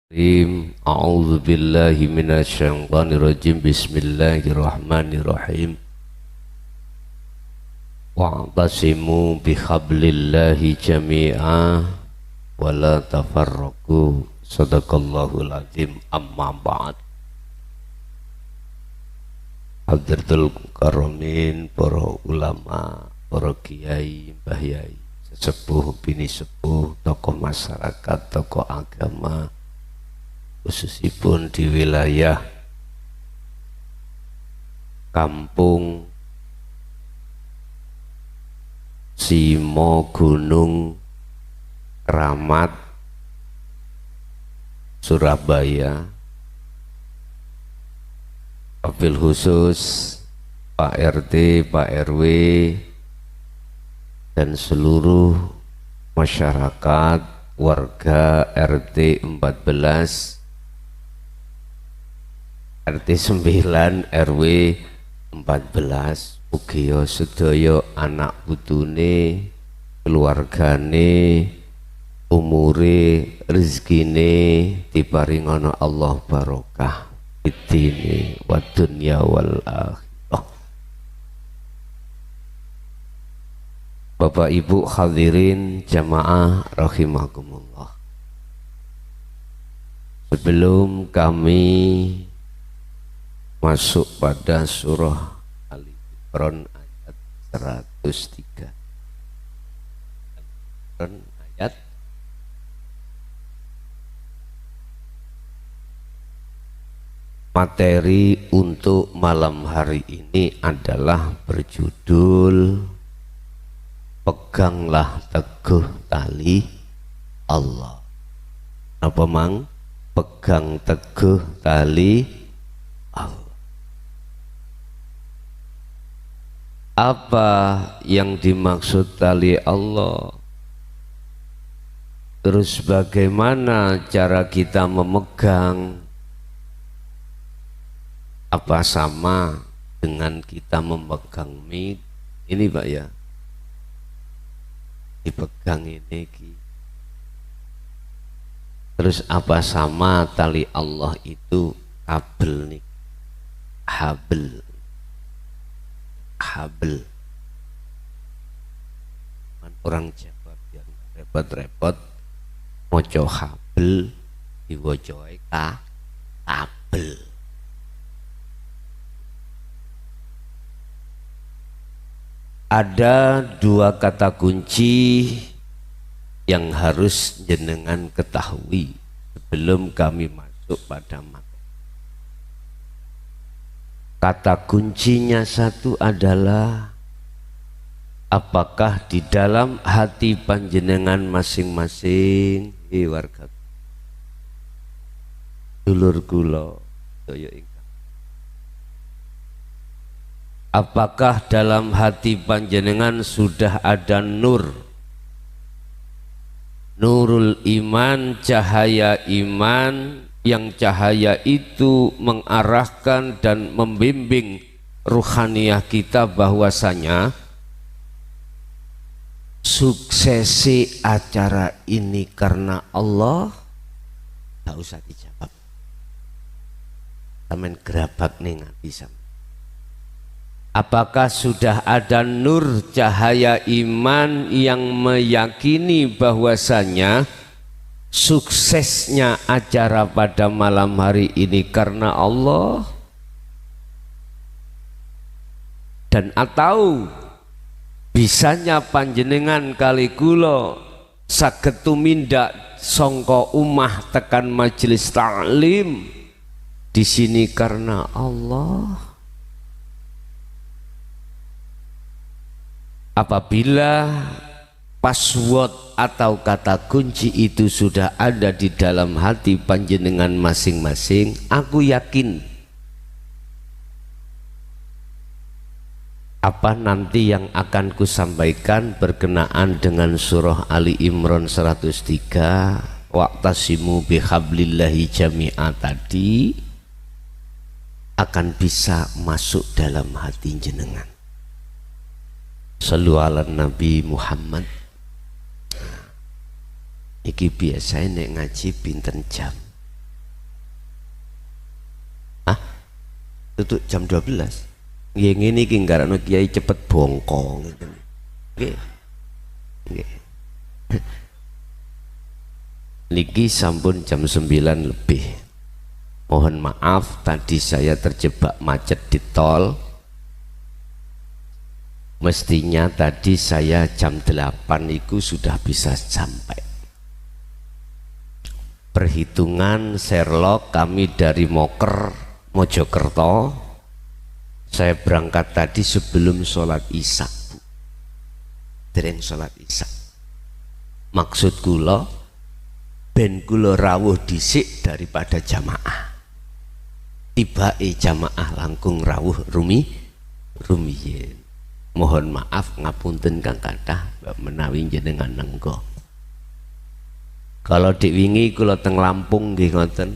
A'udzu billahi minasyaitonir rajim. Bismillahirrahmanirrahim. Wa'tasimu bihablillahi jami'a wa la tafarraqu. Shadaqallahul azim. Amma ba'd. Hadratul karomin, para ulama, para kiai, mbah yai, sesepuh, bini sepuh, tokoh masyarakat, tokoh agama, khususipun di wilayah Kampung Simo Gunung Kramat Surabaya, wabil khusus Pak RT, Pak RW dan seluruh masyarakat warga RT 14, RT 9, RW 14, ugiya sedaya anak putune, keluargane, umure, rezekine diparingono Allah barokah fitine wa dunya wal akhirah. Bapak Ibu hadirin jamaah rahimakumullah. Sebelum kami masuk pada surah Ali Imran ayat 103, ayat materi untuk malam hari ini adalah berjudul peganglah teguh tali Allah. Apa mang? Pegang teguh tali Allah. Apa yang dimaksud tali Allah? Terus bagaimana cara kita memegang? Apa sama dengan kita memegang mic ini Pak ya? Dipegang ini. Terus apa sama tali Allah itu kabel nih? Habel. Orang Jawa biar repot-repot moco habel diwocoe kabel. Ada dua kata kunci yang harus jenengan ketahui sebelum kami masuk pada materi. Kata kuncinya satu adalah apakah di dalam hati panjenengan masing-masing warga dulur kula daya ingkang, apakah dalam hati panjenengan sudah ada nurul iman, cahaya iman, yang cahaya itu mengarahkan dan membimbing ruhaniyah kita bahwasanya suksesi acara ini karena Allah. Tak usah dijawab, tamen gerabak nih ngati sama. Apakah sudah ada nur cahaya iman yang meyakini bahwasanya suksesnya acara pada malam hari ini karena Allah? Dan atau bisanya panjenengan kali kula saged tumindak sangka umah tekan majelis taklim di sini karena Allah? Apabila password atau kata kunci itu sudah ada di dalam hati panjenengan masing-masing, aku yakin apa nanti yang akan kusampaikan berkenaan dengan surah Ali Imran 103 wa'tasimu bihablillahi jami'a tadi akan bisa masuk dalam hati jenengan. Shallu ala Nabi Muhammad. Iki biasa nek ngaji pinten jam? tutup jam 12. Nggih ngene iki nggarakno kiai cepet bongko ngeten. Nggih. Nggih. Niki sampun jam 9 lebih. Mohon maaf tadi saya terjebak macet di tol. Mestinya tadi saya jam 8 itu sudah bisa sampai. Perhitungan Sherlock kami dari Moker Mojokerto. Saya berangkat tadi sebelum sholat isya, dereng sholat isya. Maksud kula ben kula rawuh dhisik daripada jamaah. Tibake jamaah langkung rawuh rumiyin. Mohon maaf ngapunten kang kathah menawi jenengan nenggo. Kalau diwingi kula teng Lampung nggih ngoten.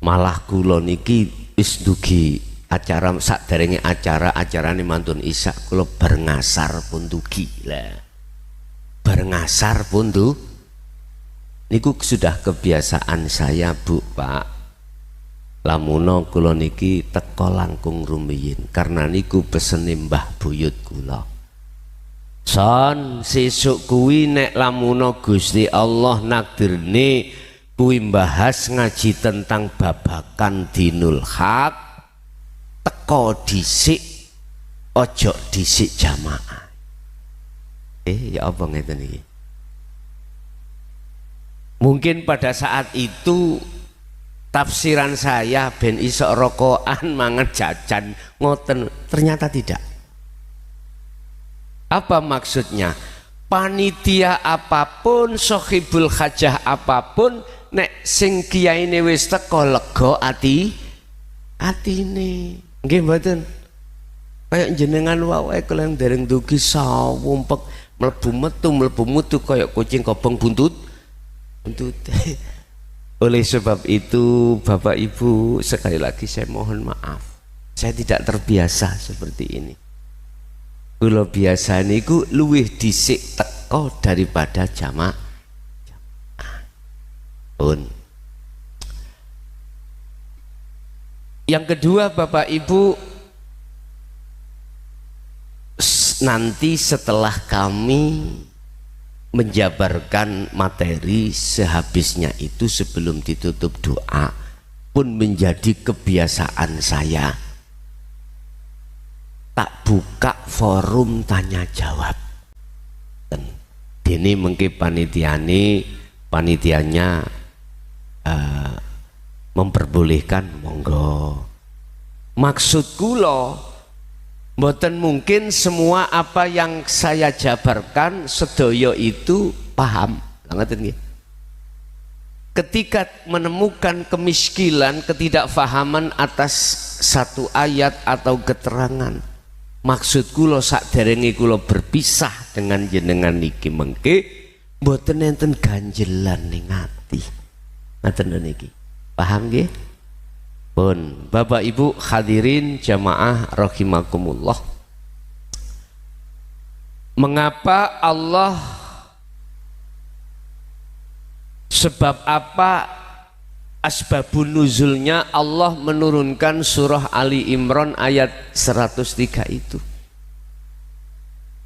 Malah kula niki wis dugi acara saderenge acarane mantun isya kula bar ngasar pun dugi. Lah. Bar ngasar pun niku sudah kebiasaan saya, Bu, Pak. Lamuno kula niki teko langkung rumiyin karena niku pesene mbah buyut kula. Son sesuk kuwi nek lamuno Gusti Allah nakdirne kuwi bahas ngaji tentang babakan dinul haq, teko dhisik ojo dhisik jamaah. Ya apa ngeten iki? Mungkin pada saat itu tafsiran saya ben iso rokokan mangan jajan ngoten, ternyata tidak. Apa maksudnya? Panitia apapun, sohibul hajah apapun, nek sing kiyaine wis teko lega atine. Nggih mboten? Kayak jenengan wae keleng dereng dugi sawumpek mlebu metu kayak kucing kobong buntut. Oleh sebab itu Bapak Ibu, sekali lagi saya mohon maaf, saya tidak terbiasa seperti ini. Kula biasa niku luwih dhisik teko daripada jamaah. Yang kedua Bapak Ibu, nanti setelah kami menjabarkan materi sehabisnya itu sebelum ditutup doa pun menjadi kebiasaan saya tak buka forum tanya jawab. Dan ini mungkin panitianya memperbolehkan, monggo. Maksud kula mboten mungkin semua apa yang saya jabarkan sedaya itu paham. Ketika menemukan kemiskinan, ketidakfahaman atas satu ayat atau keterangan, maksud kula sakderenge kula berpisah dengan jenengan niki mengke mboten enten ganjelan ning ati. Ngaten niki. Paham nggih? Pun Bapak Ibu hadirin jamaah rahimakumullah. Mengapa Allah, sebab apa asbabun nuzulnya Allah menurunkan surah Ali Imran ayat 103 itu.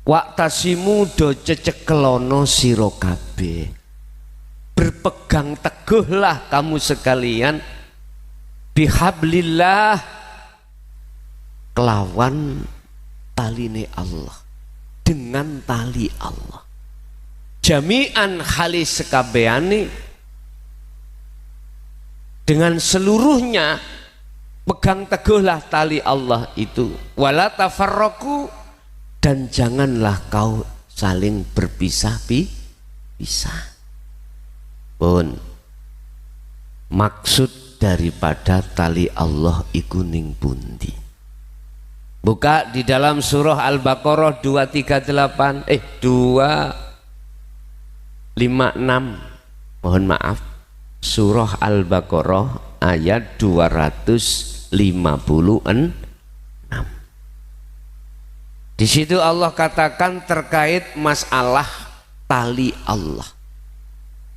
Waktasimu do cecekelono sira kabeh. Berpegang teguhlah kamu sekalian bihablillah kelawan taline Allah, dengan tali Allah. Jami'an halis sekabehane, dengan seluruhnya pegang teguhlah tali Allah itu. Wala tafarraqu, dan janganlah kau saling berpisah-pisah. Pun maksud daripada tali Allah iku ning pundi? Buka di dalam surah Al-Baqarah 256. Mohon maaf, surah Al-Baqarah ayat 256. Di situ Allah katakan terkait masalah tali Allah.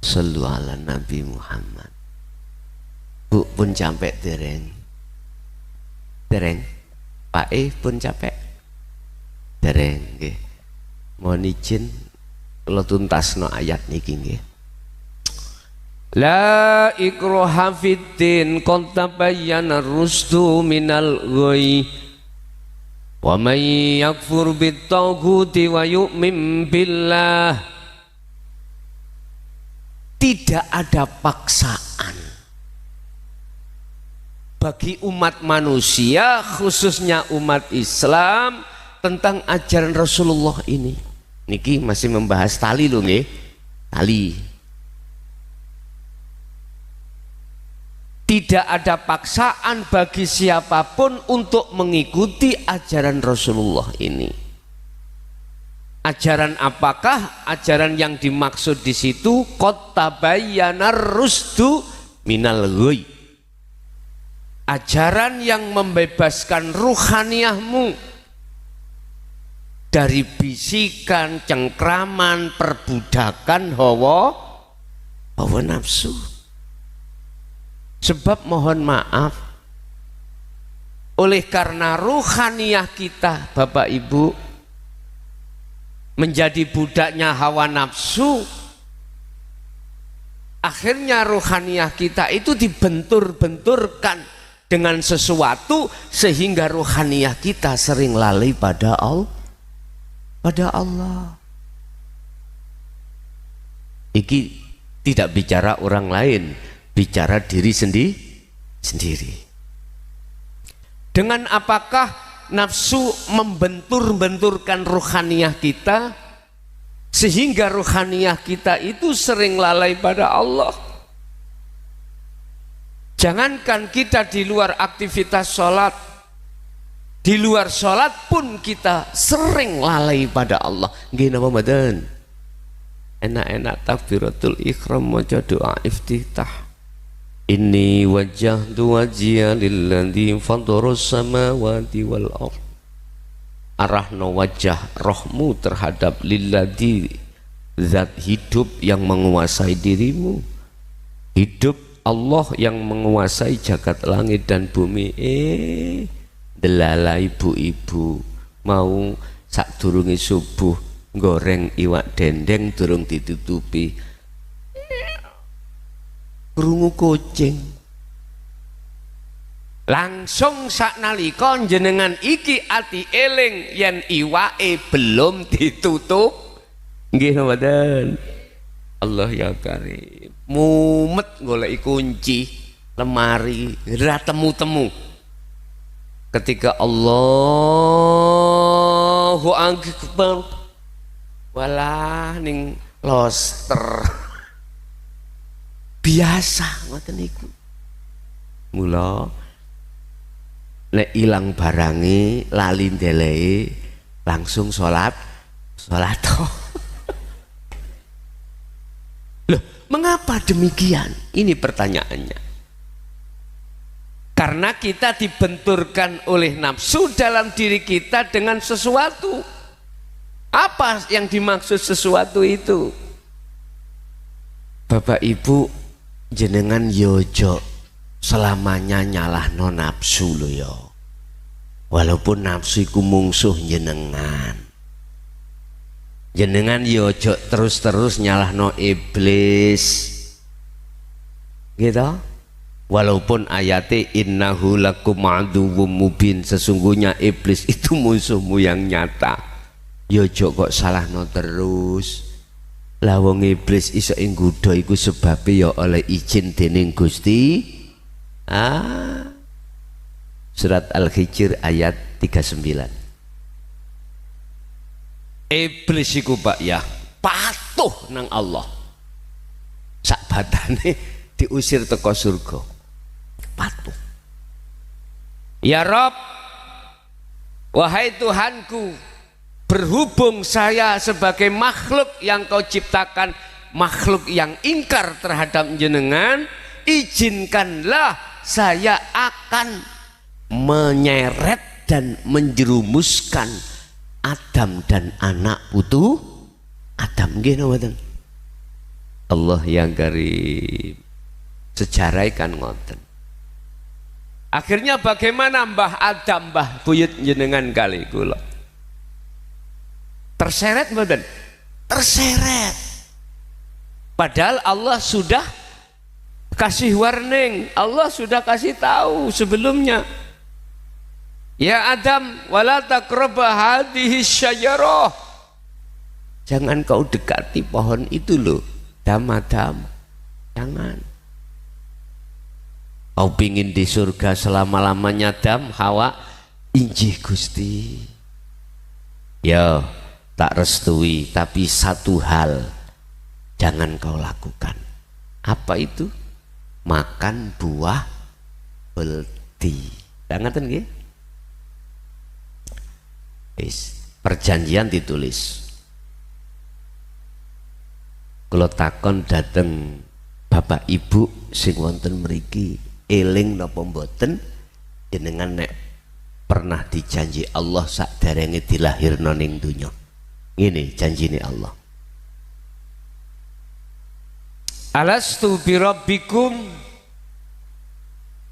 Sallu ala Nabi Muhammad. Bu pun sampai dereng. Dereng. Pak pun capek. Dereng nggih. Mohon izin kula tuntasno ayat niki nggih. La ikraha fiddin qad tabayyana ar-rusdu minal ghayy wa man yakfur bit-taghuti wa yu'min billah. Tidak ada paksaan bagi umat manusia, khususnya umat Islam, tentang ajaran Rasulullah ini. Niki masih membahas tali lho nggih. Tali. Tidak ada paksaan bagi siapapun untuk mengikuti ajaran Rasulullah ini. Ajaran apakah? Ajaran yang dimaksud di situ qad tabayyana rusdu minal ghayy. Ajaran yang membebaskan ruhaniyahmu dari bisikan, cengkraman, perbudakan hawa nafsu. Sebab mohon maaf, oleh karena ruhaniyah kita Bapak Ibu menjadi budaknya hawa nafsu, akhirnya ruhaniyah kita itu dibentur-benturkan dengan sesuatu sehingga ruhaniyah kita sering lalai pada Allah. Iki tidak bicara orang lain, bicara diri sendiri. Dengan apakah nafsu membentur-benturkan ruhaniyah kita sehingga ruhaniyah kita itu sering lalai pada Allah? Jangankan kita di luar aktivitas sholat, di luar sholat pun kita sering lalai pada Allah. Nggih napa mboten? Enak-enak takbiratul ihram maca doa iftitah. Inni wajjahtu wajhiya lilladzi fataras samawati wal ardh. Arahno wajah rohmu terhadap lilladzi, zat hidup yang menguasai dirimu. Hidup Allah yang menguasai jagat langit dan bumi. Delala ibu-ibu mau sadurunge subuh goreng iwak dendeng durung ditutupi, krungu kucing, langsung saknalika jenengan iki ati eling yen iwake belum ditutup. Nggih mboten? Allah ya karim, mumet goleki kunci lemari ra temu-temu. Ketika Allahu akbar walah ning loster biasa ngoten niku. Mula nek ilang barange lali ndeleke langsung salat. Loh, mengapa demikian? Ini pertanyaannya. Karena kita dibenturkan oleh nafsu dalam diri kita dengan sesuatu. Apa yang dimaksud sesuatu itu? Bapak Ibu, jenengan yojo selamanya nyalahno nafsu lo yo. Walaupun nafsu iku mungsuh jenengan. Jenengan yojo terus-terus nyalahno iblis. Gitu? Walaupun ayate innahu lakum aduwwum mubin, sesungguhnya iblis itu musuhmu yang nyata. Yojo kok salahno terus. Lah wong iblis iso nggodha iku sebabe ya oleh izin dening Gusti. Surat Al-Hijr ayat 39. Iblis iku Pak ya patuh nang Allah. Sak batane diusir teko surga. Patuh. Ya Rob, wahai Tuhanku, berhubung saya sebagai makhluk yang kau ciptakan, makhluk yang ingkar terhadap jenengan, izinkanlah saya akan menyeret dan menjerumuskan Adam dan anak putu Adam. Allah yang karim, sejarah kan ngoten. Akhirnya bagaimana Mbah Adam, Mbah Buyut jenengan kali kula? Terseret mboten? Terseret. Padahal Allah sudah kasih warning, Allah sudah kasih tahu sebelumnya. Ya Adam, wala taqraba hadhihi syajarah. Jangan kau dekati pohon itu loh. Adam. Jangan. Kau pingin di surga selama-lamanya Adam, Hawa? Injih Gusti. Ya, tak restui, tapi satu hal jangan kau lakukan. Apa itu? Makan buah belti. Jangan nggih? Perjanjian ditulis. Kalau takon dateng bapak ibu sing wonten mriki eling napa mboten jenengan nek pernah dijanji Allah sakderenge dilahirna ning donya. Ngene janjine Allah. Alastu bi rabbikum.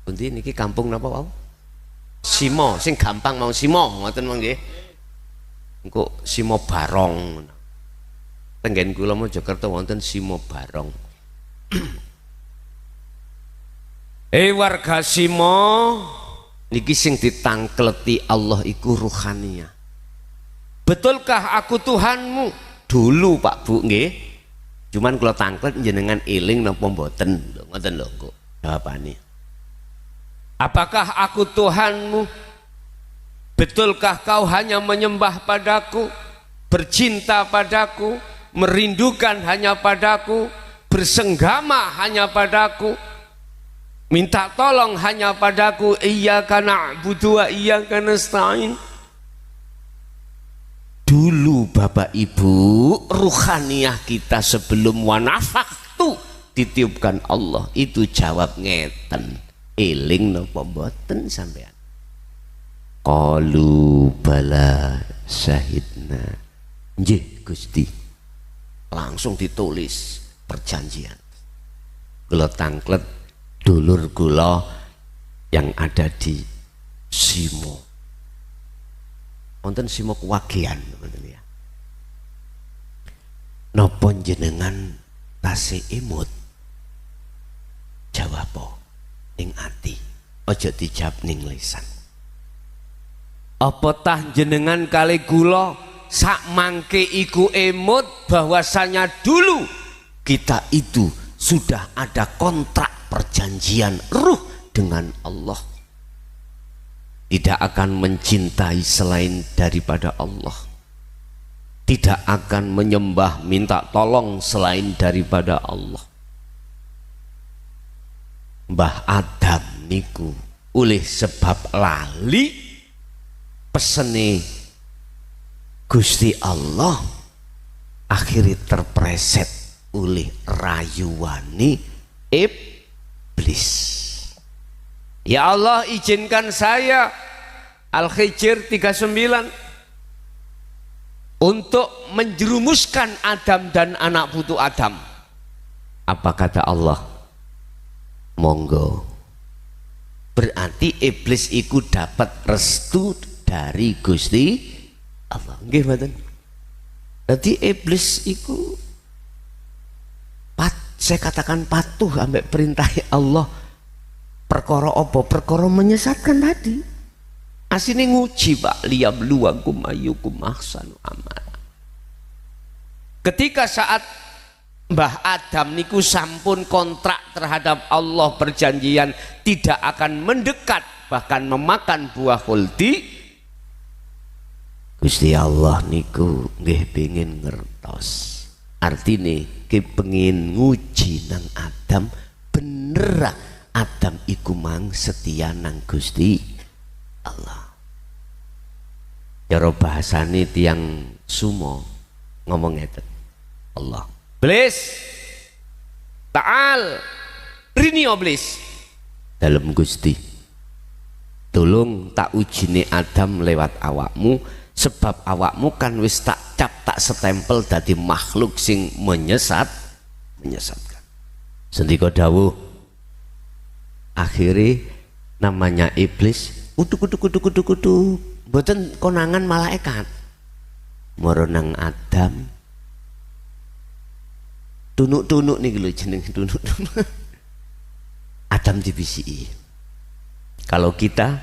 Pundi niki kampung napa wau? Simo, sing gampang mau Simo, ngoten monggo nggih. Engko Simo Barong. Tenggen kula Mojokerto wonten Simo Barong. Warga Simo niki sing ditangkleti Allah iku ruhaniyah. Betulkah aku Tuhanmu? Dulu Pak Bu nggih. Cuman kalau tangklet jenengan eling napa mboten? Ngoten lho kok jawabane. Apakah aku Tuhanmu? Betulkah kau hanya menyembah padaku, bercinta padaku, merindukan hanya padaku, bersenggama hanya padaku, minta tolong hanya padaku? Iyyaka na'budu wa iyyaka nasta'in. Dulu Bapak Ibu, ruhaniyah kita sebelum wanafaktu ditiupkan Allah itu jawab ngeten. Eling napa mboten sampean? Qalu bala syahidna. Nggih Gusti. Langsung ditulis perjanjian. Kula tangklet dulur kula yang ada di Simo. Wonten Simo Kuwagean ngoten ya. Napa jenengan tasih imut? Jawab apa? Ning ati, aja dijawab ning lisan. Apa tah jenengan kali kula sak mangke iku emut bahwasanya dulu kita itu sudah ada kontrak perjanjian ruh dengan Allah, tidak akan mencintai selain daripada Allah, tidak akan menyembah minta tolong selain daripada Allah. Mbah Adam niku oleh sebab lali pesene Gusti Allah akhirnya terpreset oleh rayuwani iblis. Ya Allah, izinkan saya Al-Hijr 39 untuk menjerumuskan Adam dan anak putu Adam. Apa kata Allah? Monggo. Berarti iblis iku dapat restu dari Gusti Allah. Nggih mboten? Jadi iblis iku saya katakan patuh ambek perintah Allah. Perkara apa? Perkara menyesatkan tadi. Asine nguji Pak, liyabluwakum ayyukum ahsanu amala. Ketika saat Mbah Adam niku sampun kontrak terhadap Allah, perjanjian tidak akan mendekat bahkan memakan buah khuldi, Gusti Allah niku nggih pengin ngertos. Artine kepengin nguji nang Adam, bener Adam iku mang setia nang Gusti Allah. Cara bahasane tiang sumo ngomong ngeten. Allah. Iblis. Ta'al. Rini iblis. Dalam Gusti. Tolong tak ujine Adam lewat awakmu, sebab awakmu kan wis tak cap tak setempel dadi makhluk sing menyesatkan. Sendika dawuh akhirnya namanya iblis kutuk mboten konangan malaikat moronang Adam tunuk-tunuk nih lho jeneng tunuk-tunuk Adam dibisiki kalau kita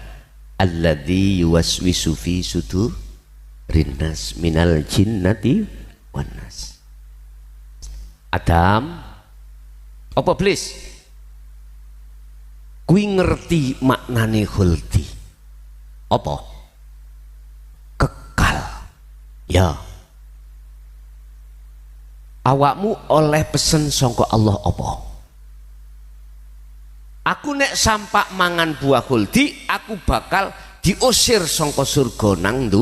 alladzi yuwaswisu fi sudurin nas minal jinnati wan nas Adam apa iblis kui ngerti maknane khuldi apa kekal ya awakmu oleh pesen sangka Allah apa aku nek sampak mangan buah khuldi aku bakal diusir sangka surga nang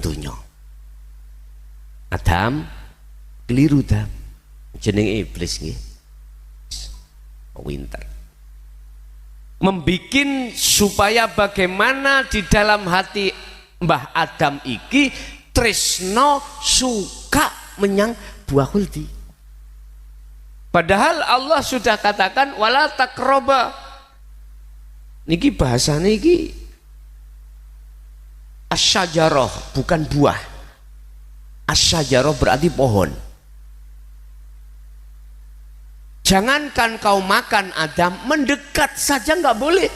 dunya Adam keliru Adam jenenge iblis nggih winter membikin supaya bagaimana di dalam hati Mbah Adam iki tresno suka menyang buah khuldi padahal Allah sudah katakan wala takroba niki bahasanya iki asyajarah bukan buah asyajarah berarti pohon jangankan kau makan Adam mendekat saja nggak boleh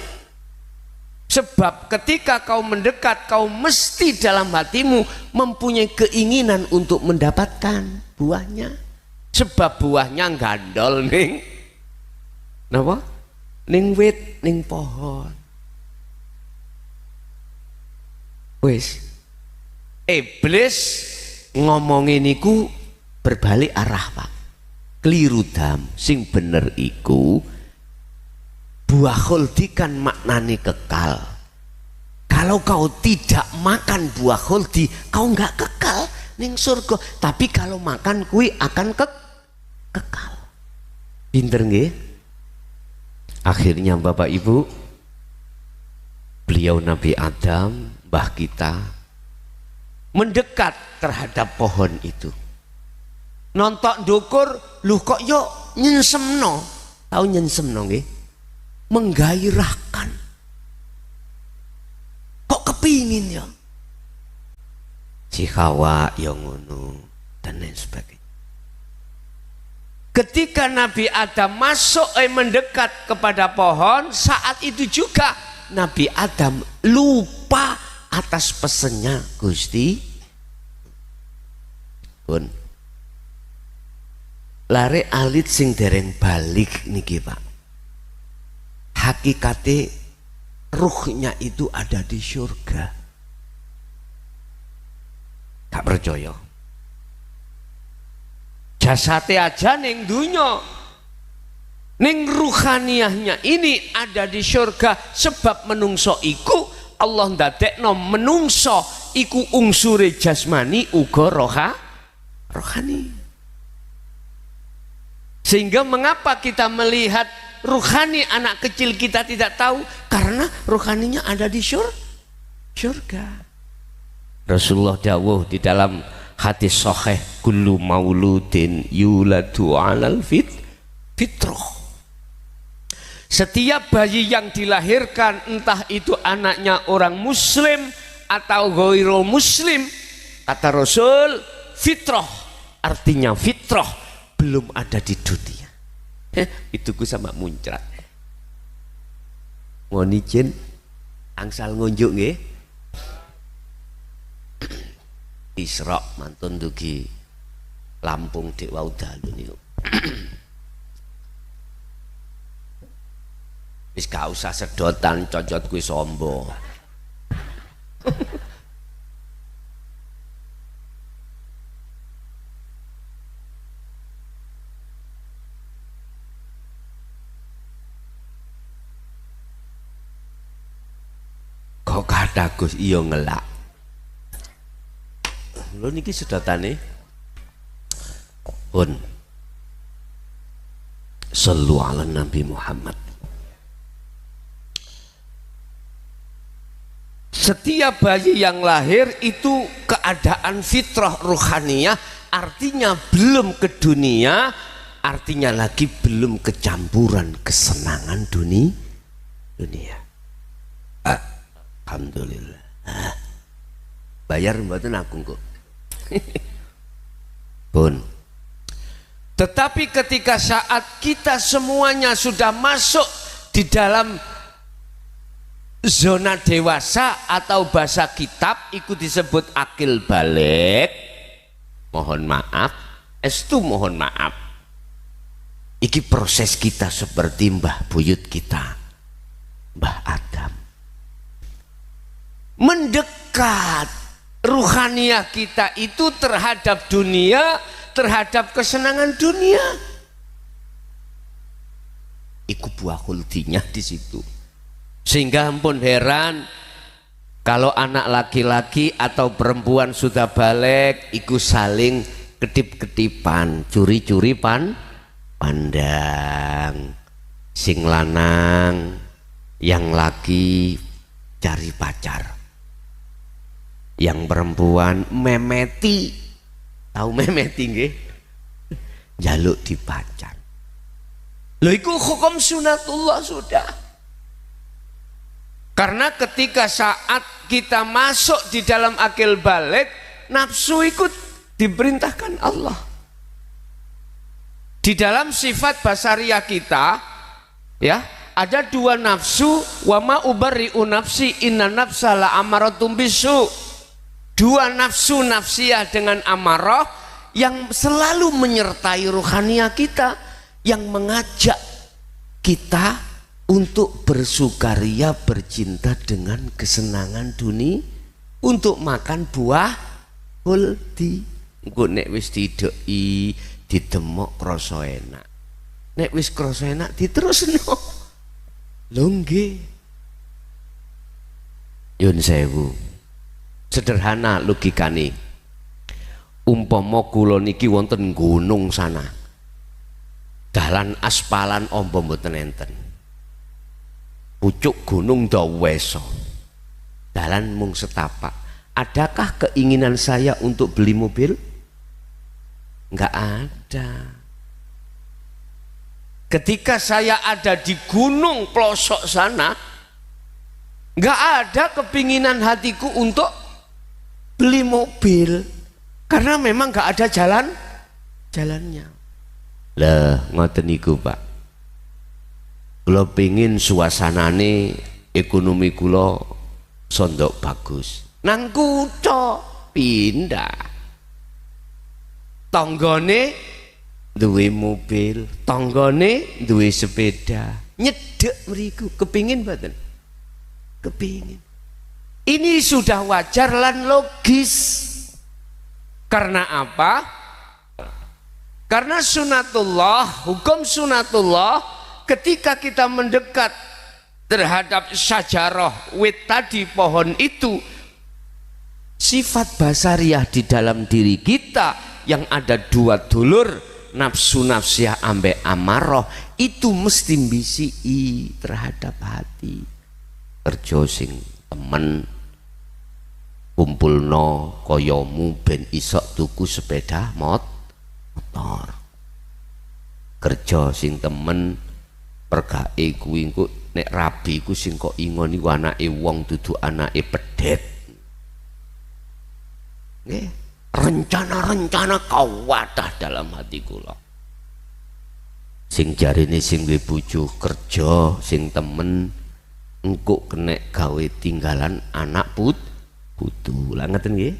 sebab ketika kau mendekat kau mesti dalam hatimu mempunyai keinginan untuk mendapatkan buahnya sebab buahnya gandol ning napa ning wit ning pohon wis iblis ngomongin niku berbalik arah Pak keliru Dam sing bener iku buah khuldi kan maknane kekal kalau kau tidak makan buah khuldi kau nggak kekal ning surga tapi kalau makan kui akan kekal pinter nggih akhirnya Bapak Ibu beliau Nabi Adam mbah kita mendekat terhadap pohon itu nontok ndukur lu kok yo nyensemno tahu nyensemno nggih menggairahkan kok kepingin ya si Hawa yang ngono dan lain sebagainya ketika Nabi Adam masuk mendekat kepada pohon saat itu juga Nabi Adam lupa atas pesennya Gusti pun lare alit sing dereng balik niki Pak hakikate ruhnya itu ada di surga gak percaya jasate aja ning dunya ning ruhaniyahnya ini ada di surga sebab menungso iku Allah ndadekno menungso iku unsure jasmani uga rohani sehingga mengapa kita melihat ruhani anak kecil kita tidak tahu karena ruhaninya ada di surga Rasulullah dawuh di dalam hadis sahih kullu mauludin yuladu alal fitrah setiap bayi yang dilahirkan entah itu anaknya orang muslim atau ghairul muslim kata Rasul fitrah artinya fitrah belum ada di dunia itu ku sama muncrat mohon izin angsal ngunjuk nggih Isra mantun dugi Lampung dek wau dalu niku wis gak usah sedotan cocot kuwi sombo kok kata Gus iya ngelak lho niki sedotane pun sallu ala Nabi Muhammad setiap bayi yang lahir itu keadaan fitrah ruhaniyah artinya belum ke dunia artinya lagi belum kecampuran kesenangan dunia Alhamdulillah. Bayar mboten agung kok. Pun. Tetapi ketika saat kita semuanya sudah masuk di dalam zona dewasa atau bahasa kitab itu disebut akil balik, mohon maaf, estu mohon maaf, iki proses kita seperti mbah buyut kita, Mbah Adam, mendekat ruhaniah kita itu terhadap dunia, terhadap kesenangan dunia. Iku buah huldinya di situ. Sehingga ampun heran kalau anak laki-laki atau perempuan sudah balik iku saling ketip-ketipan, curi-curi pandang. Sing lanang yang laki cari pacar, yang perempuan memeti, tahu memeti nggih? Jaluk dipacar. Lho iku hukum sunatullah sudah. Karena ketika saat kita masuk di dalam akil balik, nafsu ikut diperintahkan Allah. Di dalam sifat basariah kita, ya, ada dua nafsu, wa ma ubarri'u nafsi inna nafsa la amaratum bisu. Dua nafsu nafsiyah dengan amarah yang selalu menyertai ruhaniah kita, yang mengajak kita untuk bersukaria, bercinta dengan kesenangan dunia, untuk makan buah huldi. Engko nek wis dideki didemok krasa enak, nek wis krasa enak diterusno. Lho nggih, yun sewu, sederhana logikane. Umpama kula niki wonten gunung sana, dalan aspalan ombo mboten enten, pucuk gunung daweso, dalan mung setapak. Adakah keinginan saya untuk beli mobil? Enggak ada. Ketika saya ada di gunung pelosok sana, enggak ada kepinginan hatiku untuk beli mobil, karena memang enggak ada jalannya. Lah ngoten niku Pak, kula pengin suasanane ekonomi kula sondok bagus, nang kutha pindah, tanggane duwe mobil, tanggane duwe sepeda, nyedek mriku, kepingin mboten? Kepingin. Ini sudah wajar lan logis. Karena apa? Karena sunatullah, hukum sunatullah, ketika kita mendekat terhadap syajarah wit tadi, pohon itu, sifat basariah di dalam diri kita yang ada dua dulur, nafsu nafsiyah ambek amarah, itu mesti mbisiki terhadap hati. Kerja sing temen, kumpulno koyomu ben isok tuku sepeda motor. Kerja sing temen, pergake kuwi engko nek rabi ku sing kok ingon iku anake wong dudu anake pedhet. Nggih, rencana-rencana kawadah dalam hati kula. Sing jarine sing duwe bojo kerja, sing temen engko kenek gawe tinggalan anak putu. Lah ngeten nggih.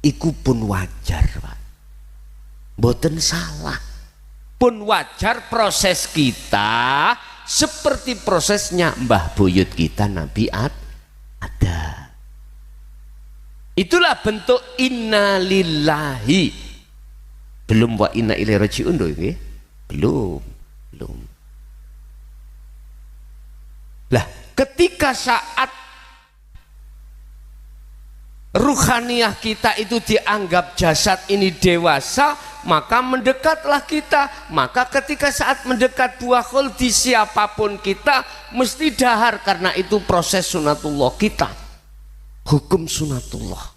Iku pun wajar, Pak. Mboten salah. Pun wajar proses kita seperti prosesnya mbah buyut kita Nabi ada. Itulah bentuk innalillahi. Belum wa inna ilaihi raji'un lho nggih. Belum. Lah, ketika saat ruhaniah kita itu dianggap jasad ini dewasa, maka mendekatlah kita. Maka ketika saat mendekat buah khuldi, siapapun kita mesti dahar, karena itu proses sunatullah kita, hukum sunatullah.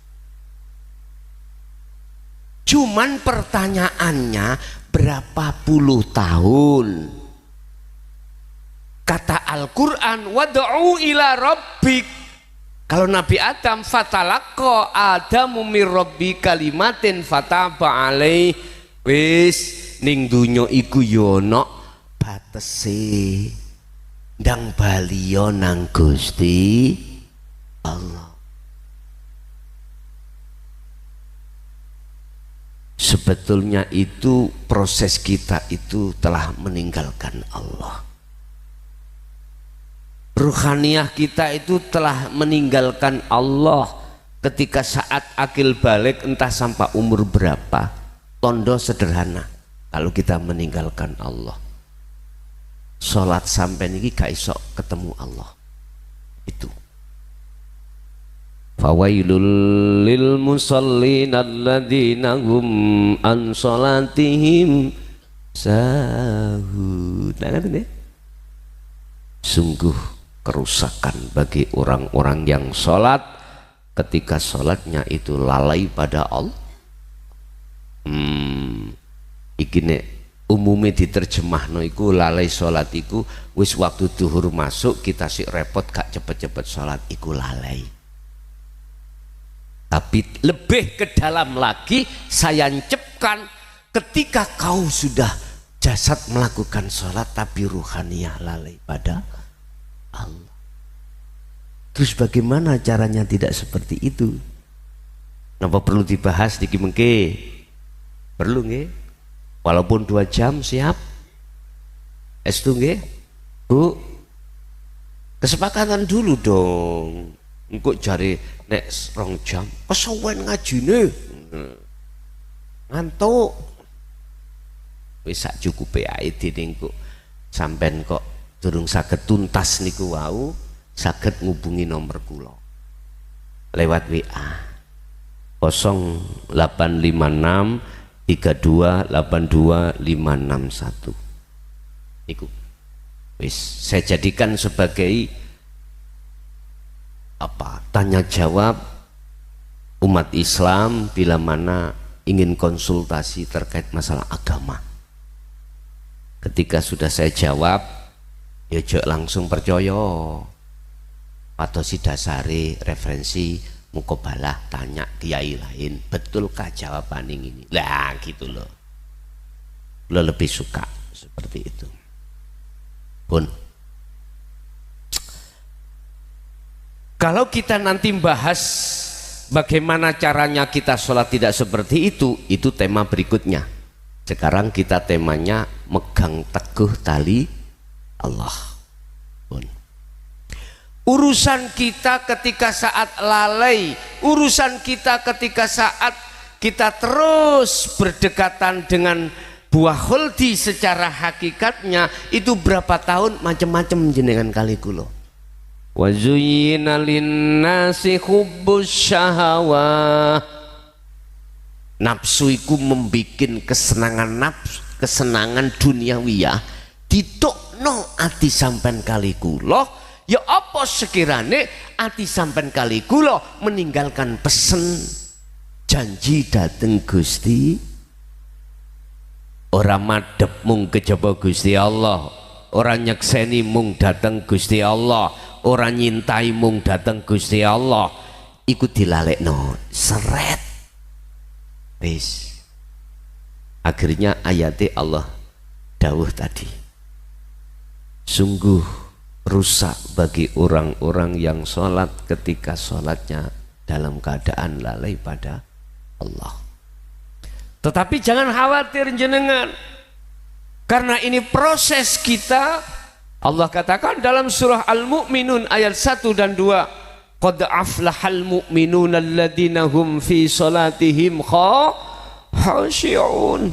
Cuman pertanyaannya, berapa puluh tahun Kata Al-Quran, wad'u ila rabbik. Kalau Nabi Adam, fatalaqqa Adamu mir rabbi kalimatin fataba alaih. Wis ning dunya iku yo ana batese. Ndang baliyo nang Gusti Allah. Sebetulnya itu proses kita itu telah meninggalkan Allah. Ruhaniyah kita itu telah meninggalkan Allah ketika saat akil balik, entah sampai umur berapa. Tondo sederhana, kalau kita meninggalkan Allah, sholat sampai niki gak iso ketemu Allah. Itu fawailul lil musallin alladzina hum an sholatihim sahun. Nah, kan ini sungguh kerusakan bagi orang-orang yang sholat ketika sholatnya itu lalai pada Allah. Iki nek umumnya diterjemahno iku lalai sholat iku wis waktu duhur masuk kita sih repot gak cepet-cepet sholat iku lalai. Tapi lebih ke dalam lagi saya ucapkan, ketika kau sudah jasad melakukan sholat tapi ruhaniyah lalai pada Allah. Terus bagaimana caranya tidak seperti itu? Napa perlu dibahas diki mengke? Perlu nggih? Walaupun 2 jam siap? Estu nggih? Bu, kesepakatan dulu dong. Engko jare nek 2 jam kesuwen ngajine. Ngantuk. Wis sak cukupe ae dene engko sampean kok durung saged tuntas niku wau, saged ngubungi nomor kula lewat WA 0856 32825661. Niku wis saya jadikan sebagai apa, tanya jawab umat Islam bila mana ingin konsultasi terkait masalah agama. Ketika sudah saya jawab, ya jok langsung percaya atau si dasari referensi mukobalah, tanya kiai lain, betulkah jawaban ini? Lah gitu loh. Lo lebih suka seperti itu. Pun kalau kita nanti bahas bagaimana caranya kita sholat tidak seperti itu tema berikutnya. Sekarang kita temanya megang teguh tali Allah. Pun urusan kita ketika saat lalai, urusan kita ketika saat kita terus berdekatan dengan buah khuldi secara hakikatnya itu berapa tahun macam-macam jenengan kali kula. Wa zuyyina linnasi hubbus syahawah. Nafsu iku membikin kesenangan nafsu, kesenangan duniawiyah ditokno ati sampean kali kula. Ya apa sekirane ati sampean kali kula meninggalkan pesen janji dateng Gusti, ora madhep mung kejaba Gusti Allah, ora nyekseni mung dateng Gusti Allah, ora nyintai mung dateng Gusti Allah, iku dilalekno seret. Wis akhirnya ayate Allah dawuh tadi, sungguh rusak bagi orang-orang yang sholat ketika sholatnya dalam keadaan lalai pada Allah. Tetapi jangan khawatir jenengan, karena ini proses kita. Allah katakan dalam surah Al-Mu'minun ayat 1 dan 2, qad aflahal mu'minun alladzina hum fi salatihim khashi'un.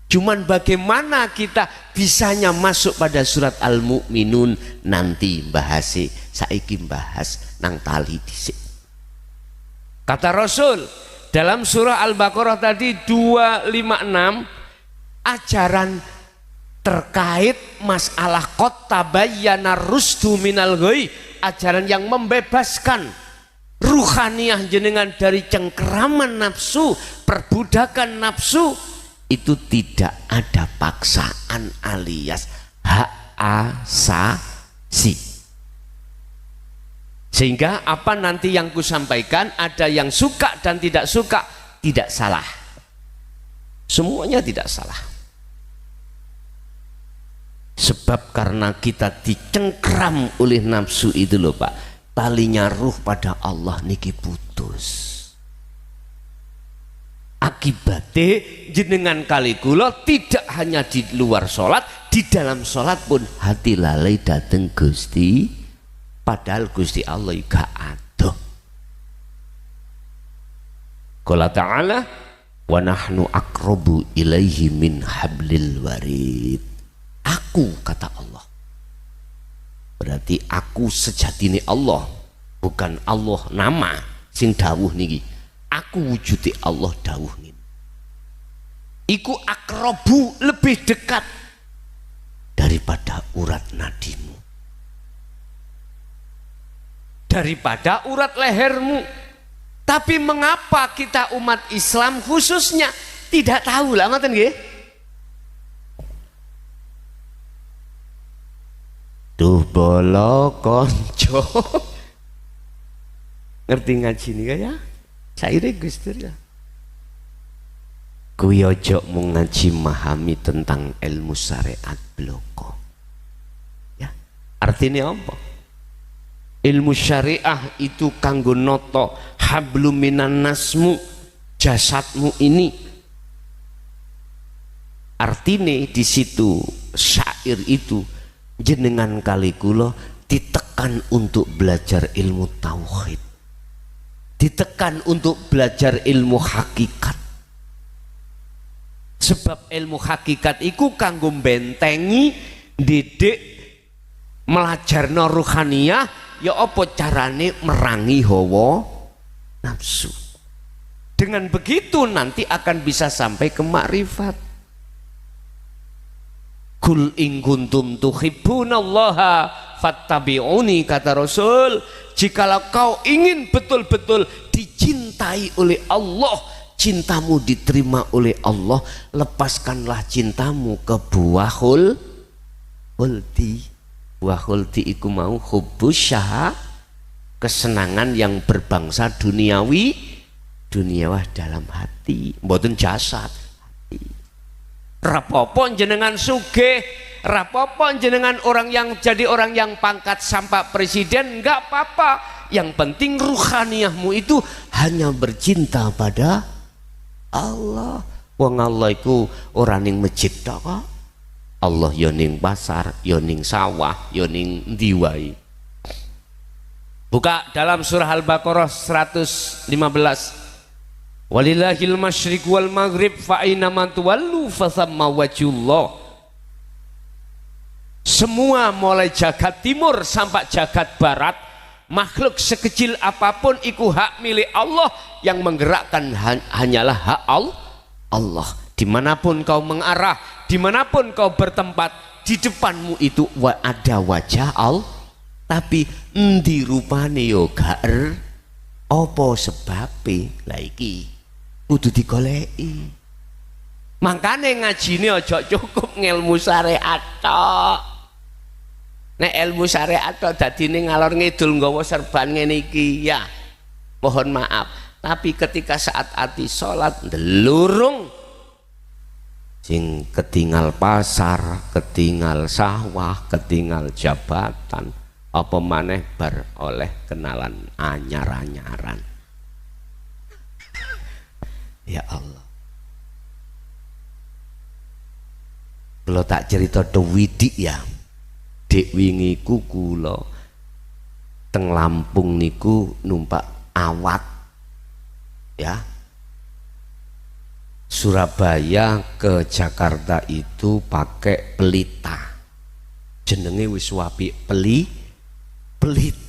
Cuman bagaimana kita bisanya masuk pada surat Al-Mu'minun nanti bahasi, saiki bahas nang tali dhisik. Kata Rasul dalam surah Al-Baqarah tadi 256, ajaran terkait masalah qad tabayyana rusdu minal ghoi, ajaran yang membebaskan ruhaniyah jenengan dari cengkeraman nafsu, perbudakan nafsu. Itu tidak ada paksaan alias hak asasi. Sehingga apa nanti yang kusampaikan, ada yang suka dan tidak suka, tidak salah. Semuanya tidak salah. Sebab karena kita dicengkram oleh nafsu itu loh Pak, talinya ruh pada Allah niki putus. Akibatnya jenengan kali kula tidak hanya di luar sholat, di dalam sholat pun hati lalai dateng Gusti, padahal Gusti Allah gak adoh. Qala ta'ala wa nahnu aqrabu ilaihi min hablil warid. Aku, kata Allah, berarti aku sejatine Allah, bukan Allah nama sing dawuh niki. Aku wujudi Allah dawuh ngene. Iku akrobu, lebih dekat daripada urat nadimu, daripada urat lehermu. Tapi mengapa kita umat Islam khususnya tidak tahu lah, ngoten nggih? Duh bolo konco. Ngerti ngaji nih ya? Saire Gus Dur ya. Kuwi ojo mung ngaji memahami tentang ilmu syariat bloko. Ya, artinya apa? Ilmu syariah itu kanggo noto hablum minan nasmu, jasadmu ini. Artinya di situ syair itu jenengan kali kula ditekan untuk belajar ilmu tauhid, ditekan untuk belajar ilmu hakikat. Sebab ilmu hakikat iku kanggo bentengi didik melajarno ruhaniyah, ya apa carane merangi hawa nafsu. Dengan begitu nanti akan bisa sampai ke makrifat. Kul in kuntum tuhibbunallaha fattabi'uni, kata Rasul, jikalau kau ingin betul-betul dicintai oleh Allah, cintamu diterima oleh Allah, lepaskanlah cintamu ke buah huldi. Buah huldi iku mau hubbus syahah, kesenangan yang berbangsa duniawi, duniawah dalam hati, mboten jasad. Rapopo jenengan sugih, rapopo jenengan orang yang jadi orang yang pangkat sampai presiden, enggak apa-apa. Yang penting ruhaniyahmu itu hanya bercinta pada Allah. Wong Allah iku ora ning masjid tok kok. Allah ya ning pasar, ya ning sawah, ya ning ndi wae. Buka dalam surah Al-Baqarah 115. Walillahil masyriq wal maghrib fa aina man tuwallu fathamma wajhullah. Semua mulai jagat timur sampai jagat barat, makhluk sekecil apapun iku hak milik Allah, yang menggerakkan hanyalah hak Allah. Dimanapun kau mengarah, dimanapun kau bertempat, di depanmu itu ada wajah Allah. Tapi endi rupane yo gak apa sebabe lah iki kudu digoleki. Makane ngajine aja cukup ngelmu syariat tok. Nek ilmu syariat tok dadine ngalor ngidul nggawa serban ngene iki ya mohon maaf. Tapi ketika saat ati salat ndelurung, sing ketinggal pasar, ketinggal sawah, ketinggal jabatan, apa maneh bar oleh kenalan anyar-anyaran. Ya Allah, kalau tak cerita Dewidik ya, dek wingi ku kula teng Lampung niku numpak awak ya, Surabaya ke Jakarta itu pakai pelita, jenenge wis wapi pelita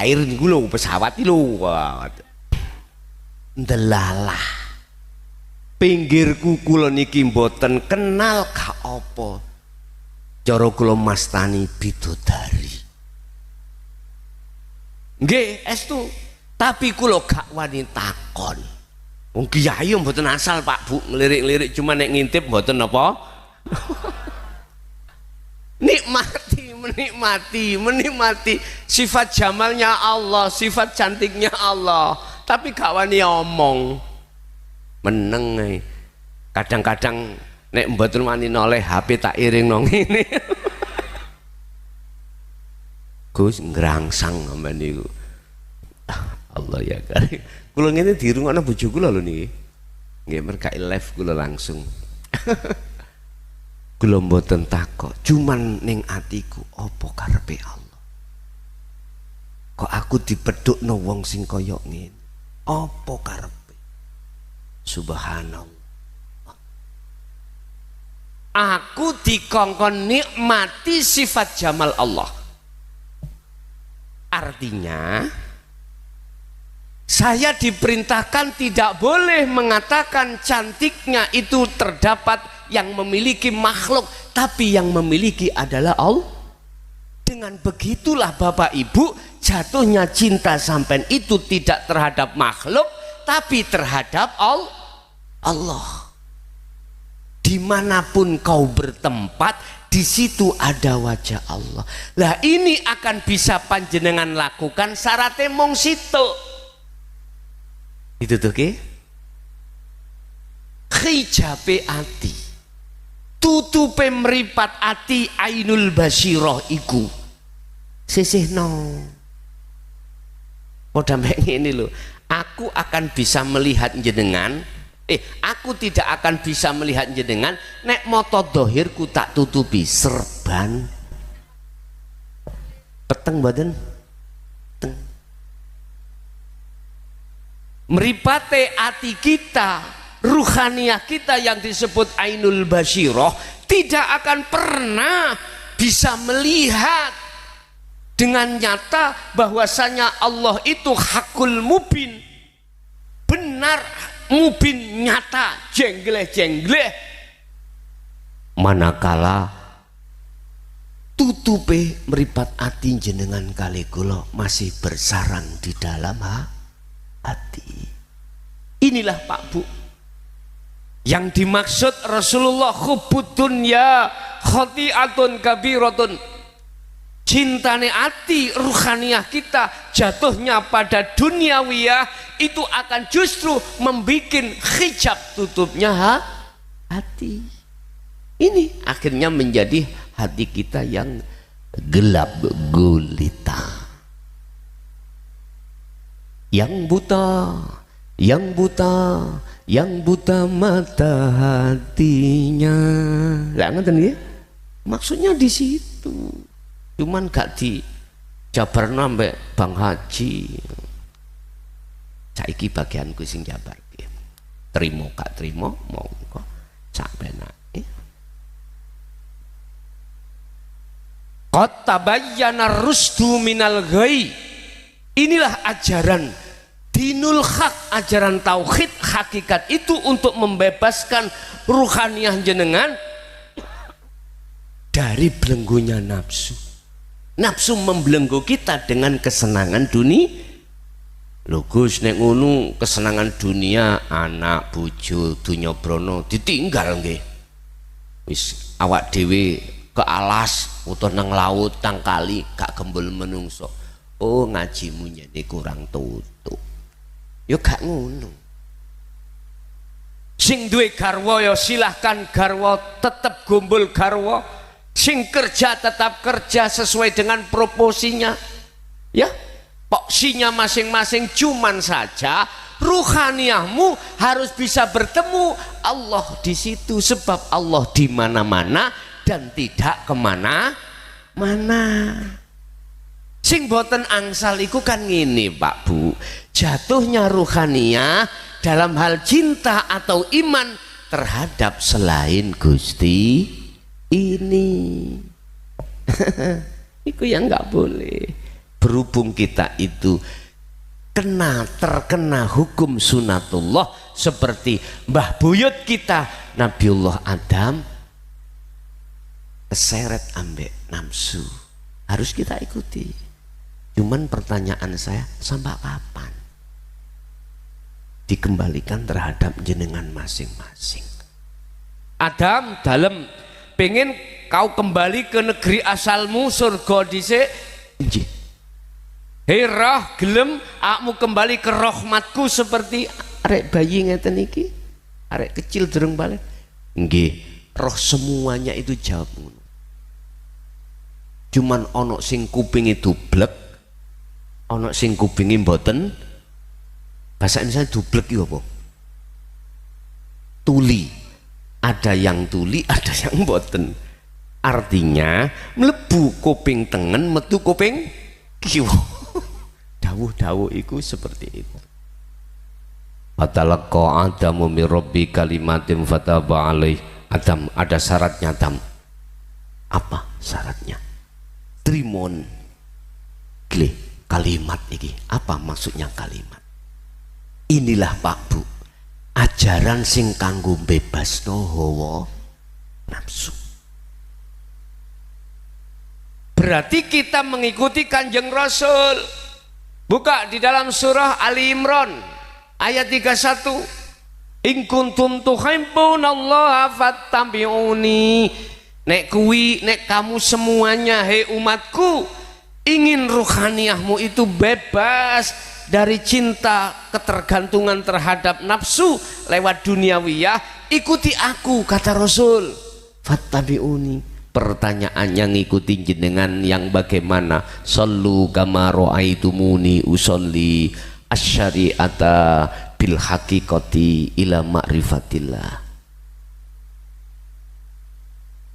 air niku lho, pesawat iki lho. Ndelalah pinggirku kula niki mboten kenal ka apa. Cara kula mastani bidodari. Nggih, estu, tapi kula gak wani takon. Wong kiai mboten asal Pak Bu, ngelirik-lirik cuma nek ngintip mboten napa. Menikmati sifat jamalnya Allah, sifat cantiknya Allah, tapi gak wani omong. Meneng kadang-kadang nek mboten wani noleh HP tak iring nang ngene. Gus ngrangsang sampean niku. Allah ya karim. Kula ngene dirungokno bojo kula lho niki. Nggih mergae live kula langsung. Kula mboten takok, cuman ning atiku apa karepe Allah. Kok aku dipedhukno wong sing kaya ngene. Apa karepe? Subhanallah. Aku dikongkon nikmati sifat jamal Allah. Artinya saya diperintahkan tidak boleh mengatakan cantiknya itu terdapat yang memiliki makhluk, tapi yang memiliki adalah Allah. Dengan begitulah Bapak Ibu, jatuhnya cinta sampean itu tidak terhadap makhluk, tapi terhadap Allah. Dimanapun kau bertempat, di situ ada wajah Allah. Lah ini akan bisa panjenengan lakukan syaratnya mung situ. Itu tuh ke? Khijabe ati, tutupe meripat ati ainul basiroh iku. Sisihno. Padha mek ngene lho, aku akan bisa melihat jenengan. Aku tidak akan bisa melihat jenengan nek mata dohirku tak tutupi serban. Peteng badan. Peteng. Meripate ati kita, ruhaniyah kita yang disebut ainul basiroh tidak akan pernah bisa melihat dengan nyata bahwasanya Allah itu hakul mubin, benar, mubin, nyata, jengleh-jengleh. Manakala tutupe meripat ati jenengan kali kula masih bersarang di dalam hati. Inilah Pak Bu yang dimaksud Rasulullah, hubbud dunya khati'atun kabiratun. Cintane ati ruhaniyah kita jatuhnya pada duniawiyah itu akan justru membikin hijab tutupnya hati. Ini akhirnya menjadi hati kita yang gelap gulita, yang buta mata hatinya. Lah ngoten nggih. Maksudnya di situ. Cuman gak di jabarno ambek Bang Haji. Saiki bagianku sing jabar. Trimo gak trimo monggo sak penake. Qad tabayyana rusdu minal ghai. Inilah ajaran dinul haq, ajaran tauhid hakikat itu untuk membebaskan ruhaniyah jenengan dari belenggunya nafsu. Nafsu membelenggu kita dengan kesenangan dunia. Lho Gus nek ngono kesenangan dunia, anak, bojo, dunya brono ditinggal nggih. Wis awak dhewe ke alas utawa nang laut, nang kali gak gembul menungso. Oh ngajimu nyene kurang tutuk. Yo gak ngono. Sing duwe garwa ya silahkan garwa, tetep gombol garwa. Sing kerja tetap kerja sesuai dengan proporsinya. Ya, porsinya masing-masing. Cuman saja ruhaniyahmu harus bisa bertemu Allah di situ, sebab Allah di mana-mana dan tidak kemana-mana. Sing boten angsal iku kan ngene Pak Bu, jatuhnya ruhaniyah dalam hal cinta atau iman terhadap selain Gusti ini. Itu yang nggak boleh. Berhubung kita itu terkena hukum sunatullah seperti Mbah Buyut kita Nabiullah Adam keseret ambek nafsu, harus kita ikuti. Cuman pertanyaan saya, sampai kapan? dikembalikan terhadap jenengan masing-masing. Adam dalam pengen kau kembali ke negeri asalmu surga dhisik. Nggih. Hei roh gelem akmu kembali ke rahmatku seperti Arek bayi ngeten iki, arek kecil dereng balik. Nggih, roh semuanya itu jawab ngono. Cuman ono sing kupinge dublek, ono sing kupinge mboten. Bahasa Indonesia dublek iki apa? Tuli. Ada yang tuli, ada yang mboten. Artinya mlebu kuping tengen, metu kuping kiwa. Dawuh-dawuh iku seperti itu. Fatalaqa Adamu min rabbi kalimatin fataba alaih. Adam, ada syaratnya Adam. Apa syaratnya? Trimon Gle, kalimat ini. Apa maksudnya kalimat? Inilah Pak Bu, ajaran sing kanggo bebasno hawa nafsu. berarti kita mengikuti Kanjeng Rasul. Buka di dalam surah Ali Imran ayat 31. In kuntum tuhibbunallaha fattabi'uni. Nek kuwi, nek kamu semuanya hei umatku ingin ruhaniyahmu itu bebas dari cinta ketergantungan terhadap nafsu lewat duniawiyah, ikuti aku kata Rasul. Fattabi'uni. Pertanyaannya ngikuti jenengan yang bagaimana? Sallu kama ra'aitumuni usolli asyari'ata bil haqiqati ila ma'rifatillah.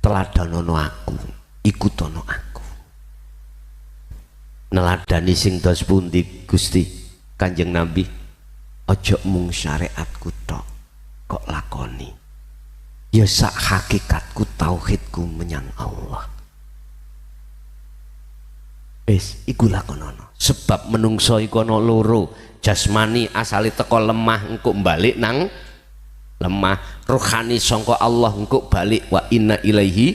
Teladanono aku, ikutono aku. Neladani sing dos pundi Gusti Kanjeng Nabi? Ojo mung syariatku tok kok lakoni. Ya sak hakikatku tauhidku menyang Allah. Wis iku lakonono. Sebab menungso iku ana loro, jasmani asale teko lemah engko balik nang lemah, rohani sangka Allah engko balik wa inna ilaihi.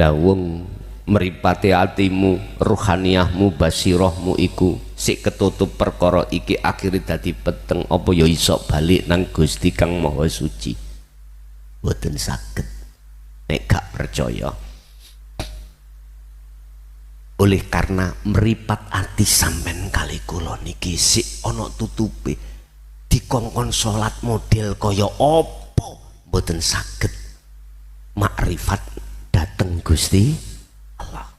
Lah wong mripate atimu, ruhaniyahmu, basirahmu iku sik ketutup perkara iki akhire dadi peteng, apa ya iso balik nang Gusti Kang Maha Suci? Mboten saged nek gak percaya. Oleh karena meripat ati sampean kali kula niki sik ana tutupe, dikongkon salat model kaya apa mboten saged makrifat dateng Gusti Allah.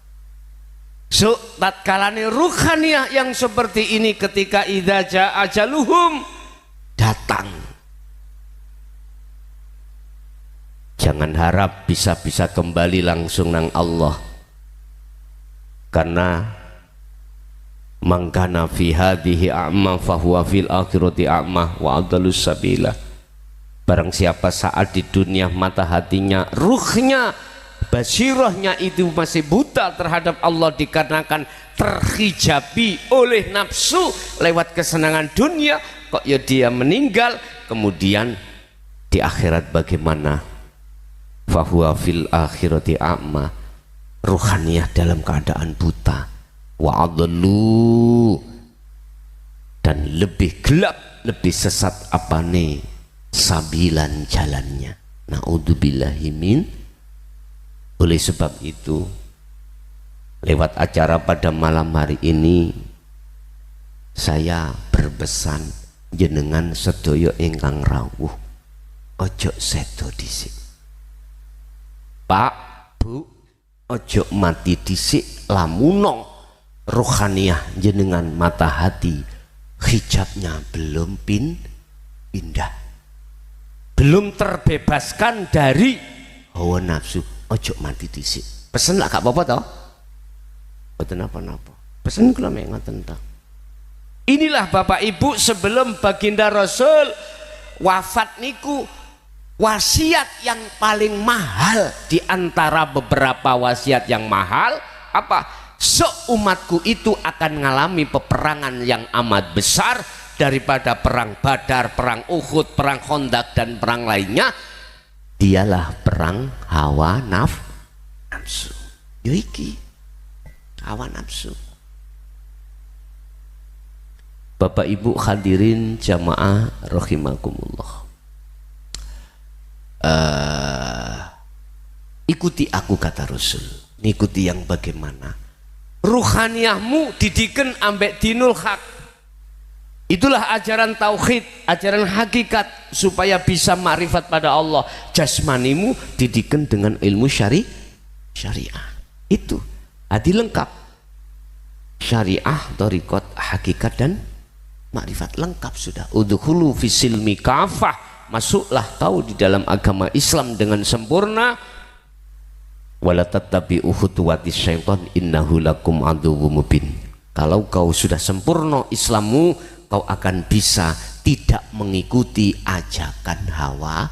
So tatkalane ruhaniyah yang seperti ini ketika idza jaa ajaluhum datang, jangan harap bisa kembali langsung nang Allah, karena mangkana fi hadhihi a'ma fahuwa fil akhirati a'ma wa adallus sabila. Barang siapa saat di dunia mata hatinya, ruhnya, basirahnya itu masih buta terhadap Allah dikarenakan terhijabi oleh nafsu lewat kesenangan dunia, kok ya dia meninggal, kemudian di akhirat bagaimana? Fahuwa fil akhirati a'ma, ruhaniyah dalam keadaan buta, wa adallu, dan lebih gelap, lebih sesat apane sabilan jalannya. Naudzubillahi min. Oleh sebab itu, lewat acara pada malam hari ini saya berpesan jenengan sedaya ingkang rawuh, ojo sedo dhisik. Pak, Bu, ojo mati dhisik lamunong rohaniyah jenengan mata hati hijabnya belum pindah, belum terbebaskan dari hawa nafsu. Ojo mati dhisik. Pesen lah gak apa-apa toh? Mboten napa-napa. Pesen kula mek ngoten toh. inilah Bapak Ibu sebelum baginda Rasul wafat niku, wasiat yang paling mahal di antara beberapa wasiat yang mahal apa? Seumatku itu akan mengalami peperangan yang amat besar daripada perang Badar, perang Uhud, perang Khandaq dan perang lainnya. Dialah perang hawa nafsu. Yo iki hawa nafsu. Bapak Ibu hadirin jamaah rahimakumullah. Ikuti aku kata Rasul. Ikuti yang bagaimana? Ruhaniyahmu didiken ambek dinul hak. Itulah ajaran tauhid, ajaran hakikat supaya bisa ma'rifat pada Allah. Jasmanimu didiken dengan ilmu syariah. Itu hati lengkap. Syariah, thariqat, hakikat dan ma'rifat lengkap sudah. Udkhulu fisilmi kafah. Masuklah kau di dalam agama Islam dengan sempurna. Wala tattabi'u khutuwatis syaitan innahu lakum aduwwum mubin. Kalau kau sudah sempurna Islammu, kau akan bisa tidak mengikuti ajakan hawa.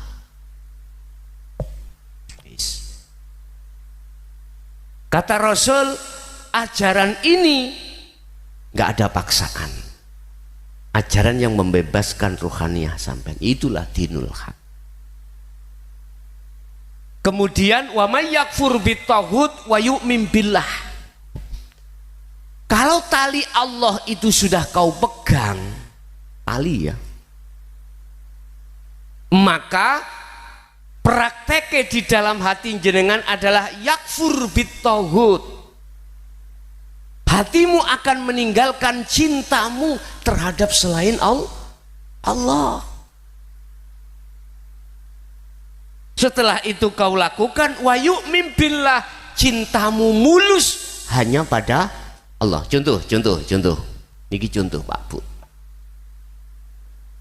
Kata Rasul, ajaran ini nggak ada paksaan. Ajaran yang membebaskan ruhaniyah sampai itulah dinul haq. Kemudian wa may yakfur bitaghut wa yu'min billah. Kalau tali Allah itu sudah kau pegang, Tali ya, maka prakteknya di dalam hati jenengan adalah yakfur bitaghut. Hatimu akan meninggalkan cintamu terhadap selain Allah. Setelah itu kau lakukan wa yu'min billah, cintamu mulus hanya pada Allah. Contoh. Niki contoh Pak Bu.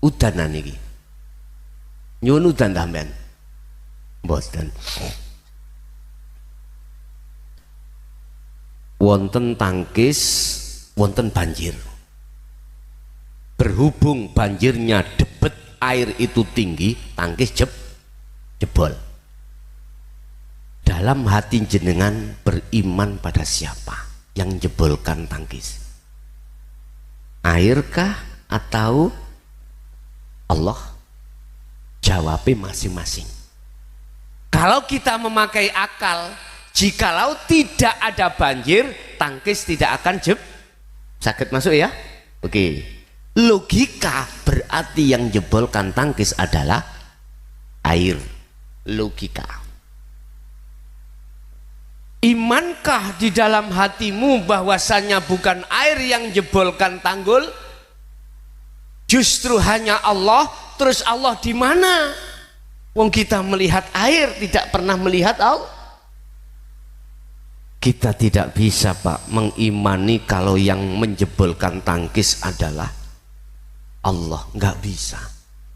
Udanan niki. Nyuwun udan sampean. Mboten. Wonten tangkis, wonten banjir. Berhubung banjirnya debet, air itu tinggi, tangkis jebol. Dalam hati jenengan beriman pada siapa yang jebolkan tangkis? Airkah atau Allah? Jawabnya masing-masing. Kalau kita memakai akal, jikalau tidak ada banjir, tangkis tidak akan sakit masuk ya. Oke. Logika berarti yang jebolkan tangkis adalah air. Logika. Imankah di dalam hatimu bahwasannya bukan air yang jebolkan tanggul, justru hanya Allah? Terus Allah di mana? Wong kita melihat air, tidak pernah melihat Allah. Kita tidak bisa Pak mengimani kalau yang menjebolkan tangkis adalah Allah. Nggak bisa.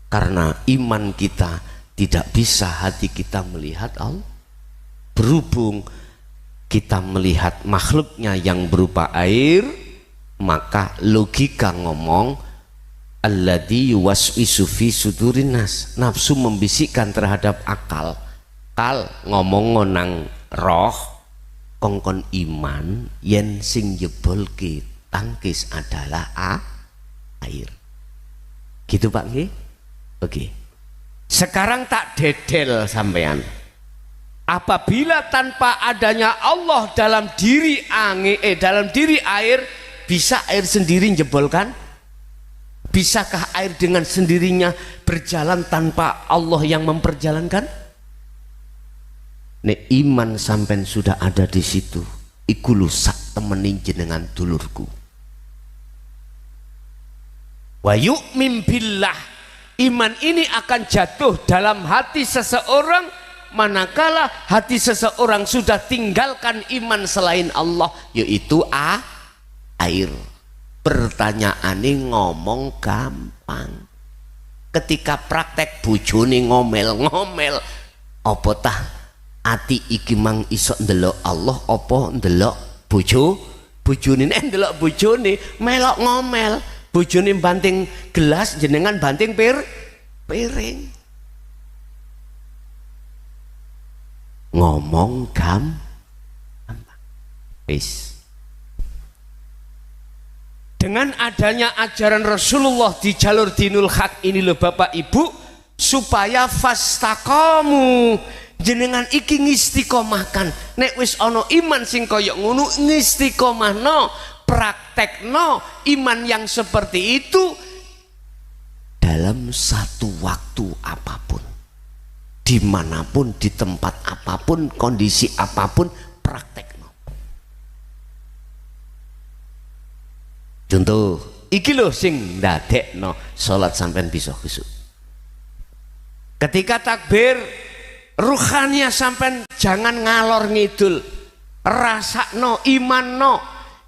Karena iman kita tidak bisa hati kita melihat Allah. Berhubung kita melihat makhluknya yang berupa air, maka logika ngomong alladzi yuwaswisu fi sudurin nas, nafsu membisikkan terhadap akal. Kal ngomong ngonang roh kongkon iman yen sing jebolke tangkis adalah air. Gitu Pak nggih? Oke. Sekarang tak dedel sampean. Apabila tanpa adanya Allah dalam diri dalam diri air, bisa air sendiri jebolkan? Bisakah air dengan sendirinya berjalan tanpa Allah yang memperjalankan? Nek iman sampean sudah ada di situ, iku lu sak temenin jenengan dulurku. Wa yu'min billah, iman ini akan jatuh dalam hati seseorang manakala hati seseorang sudah tinggalkan iman selain Allah, yaitu air. Pertanyaannya ngomong gampang, ketika praktek bojone ngomel apa tah ati iki mang iso ndelok Allah apa ndelok bojone? Nek ndelok bojone melok ngomel, bojone banting gelas jenengan banting piring. Ngomong gampang. Wis. Dengan adanya ajaran Rasulullah di jalur dinul haq ini loh Bapak Ibu, supaya fastaqamu, jenengan iki ngistiqomahkan. Nek wis ana iman sing kaya ngono ngistiqomahno, praktekno iman yang seperti itu dalam satu waktu apapun, dimanapun, di tempat apapun, kondisi apapun, praktekno. Contoh iki lho sing ndadekno salat sampean bisa khusuk. Ketika takbir, ruhania sampean jangan ngalor ngidul, rasakno, imanno,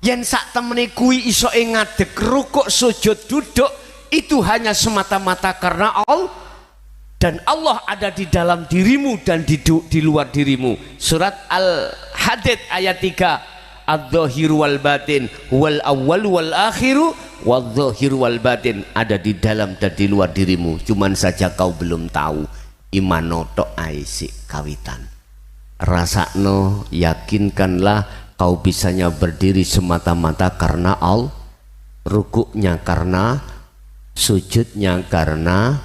yen sak temene kuwi iso ngadeg rukuk sujud duduk, itu hanya semata-mata karena Allah, dan Allah ada di dalam dirimu dan di luar dirimu. Surat Al-Hadid ayat 3, adz-dzahiru wal batin wal awwal wal akhiru wadz-dzahiru wal batin, ada di dalam dan di luar dirimu, cuman saja kau belum tahu. Imano tok ae sik kawitan, rasakno, yakinkanlah kau bisanya berdiri semata-mata karena Allah, rukuknya karena, sujudnya karena,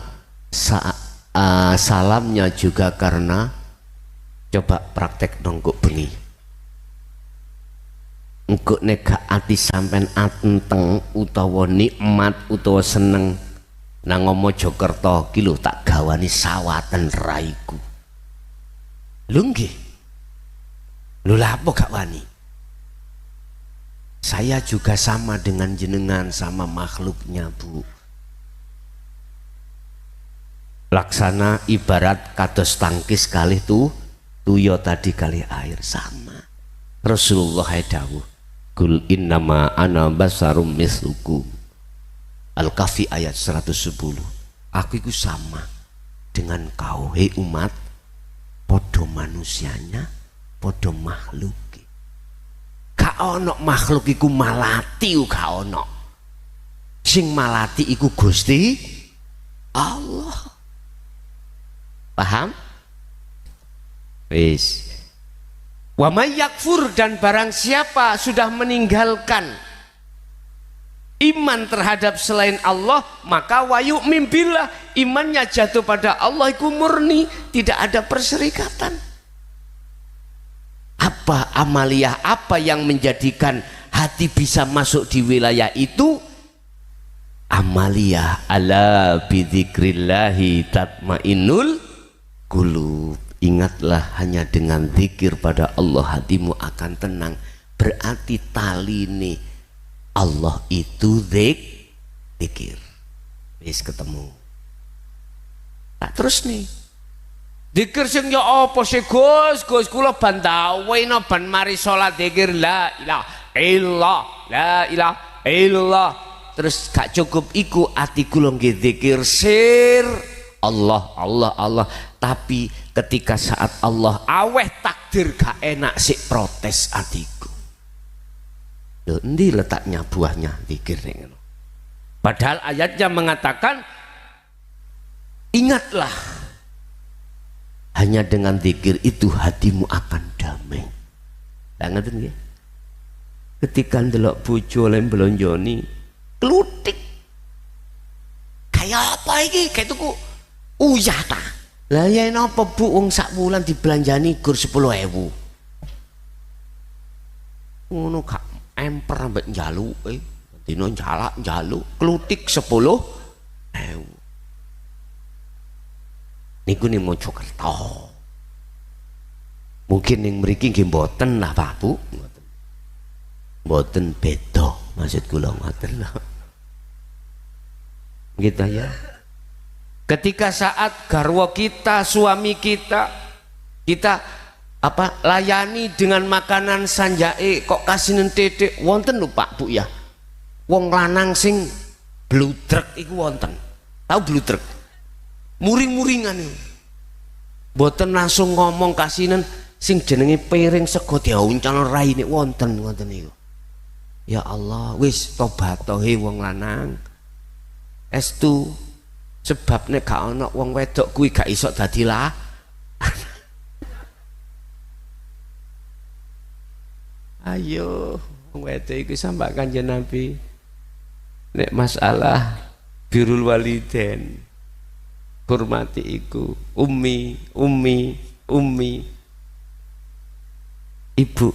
salamnya juga karena. Coba praktek nongkuk bengi, engko nek gak ati sampean atenteng utawa nikmat utawa seneng nang Mojokerto ki lho tak gawani sawaten raiku. Lho nggih. Lho lha apa gak wani? Saya juga sama dengan jenengan, sama makhluknya, Bu. Laksana ibarat kados tangkis kalih tuyo tadi kali air, sama. Rasulullah dawuh, kul innama ana basarum mislukum. Al-Kahfi ayat 110. Aku itu sama dengan kau, hei umat, podo manusianya, podo makhluk. Gak ono makhluk iku malati, gak ono. Sing malati iku Gusti Allah. Paham? Wis. Wa may yakfur, dan barang siapa sudah meninggalkan iman terhadap selain Allah, maka wayu mimpilah, imannya jatuh pada Allah iku murni, tidak ada perserikatan. Apa amaliyah, apa yang menjadikan hati bisa masuk di wilayah itu? Amaliyah ala bidzikrillahi tatmainnul qulub. Ingatlah, hanya dengan zikir pada Allah hatimu akan tenang. Berarti tali nih Allah itu zikir. Wis ketemu. Tak terus nih. Zikir sing ya apa sih Gus? Gus kula ban tawena ban mari salat zikir la ilaha illallah, la ilaha illallah. Terus gak cukup iku ati kula nggih zikir sir Allah Allah Allah, tapi ketika saat Allah aweh takdir gak enak sik protes atiku. Loh, endi letaknya buahnya zikir ning. Padahal ayatnya mengatakan ingatlah, hanya dengan zikir itu hatimu akan damai. Lah ngoten nggih. Ketika ndelok bojo le blonjoni klutik. Kayak apa iki? Kayak tuku uyah ta. Lah ya napa Bu, wong sak wulan dibelanjani gur 10.000. Ngono gak emper ambek njaluke. Dino njaluk klutik 10.000. Niku ning Mojokerto. Mungkin ning mriki nggih mboten lah Pak Bu. Mboten beda maksud kula ngoten lho. Gitu ya. Ketika saat garwa kita, suami kita apa layani dengan makanan sanjae kok kasinen titik wonten lho Pak Bu ya. Wong lanang sing bludrek iku wonten. Tahu bludrek? Muring-muringan itu. Mboten langsung ngomong kasinen sing jenenge piring sego diauncana raine wonten niku. Ya Allah, wis tobat he wong lanang. Estu sebab nek gak ana wong wedok kuwi gak iso dadi lah. Ayo wong wedok iku sambak Kanjeng Nabi. Nek masalah birrul walidain, hormati iku ummi. Ibu.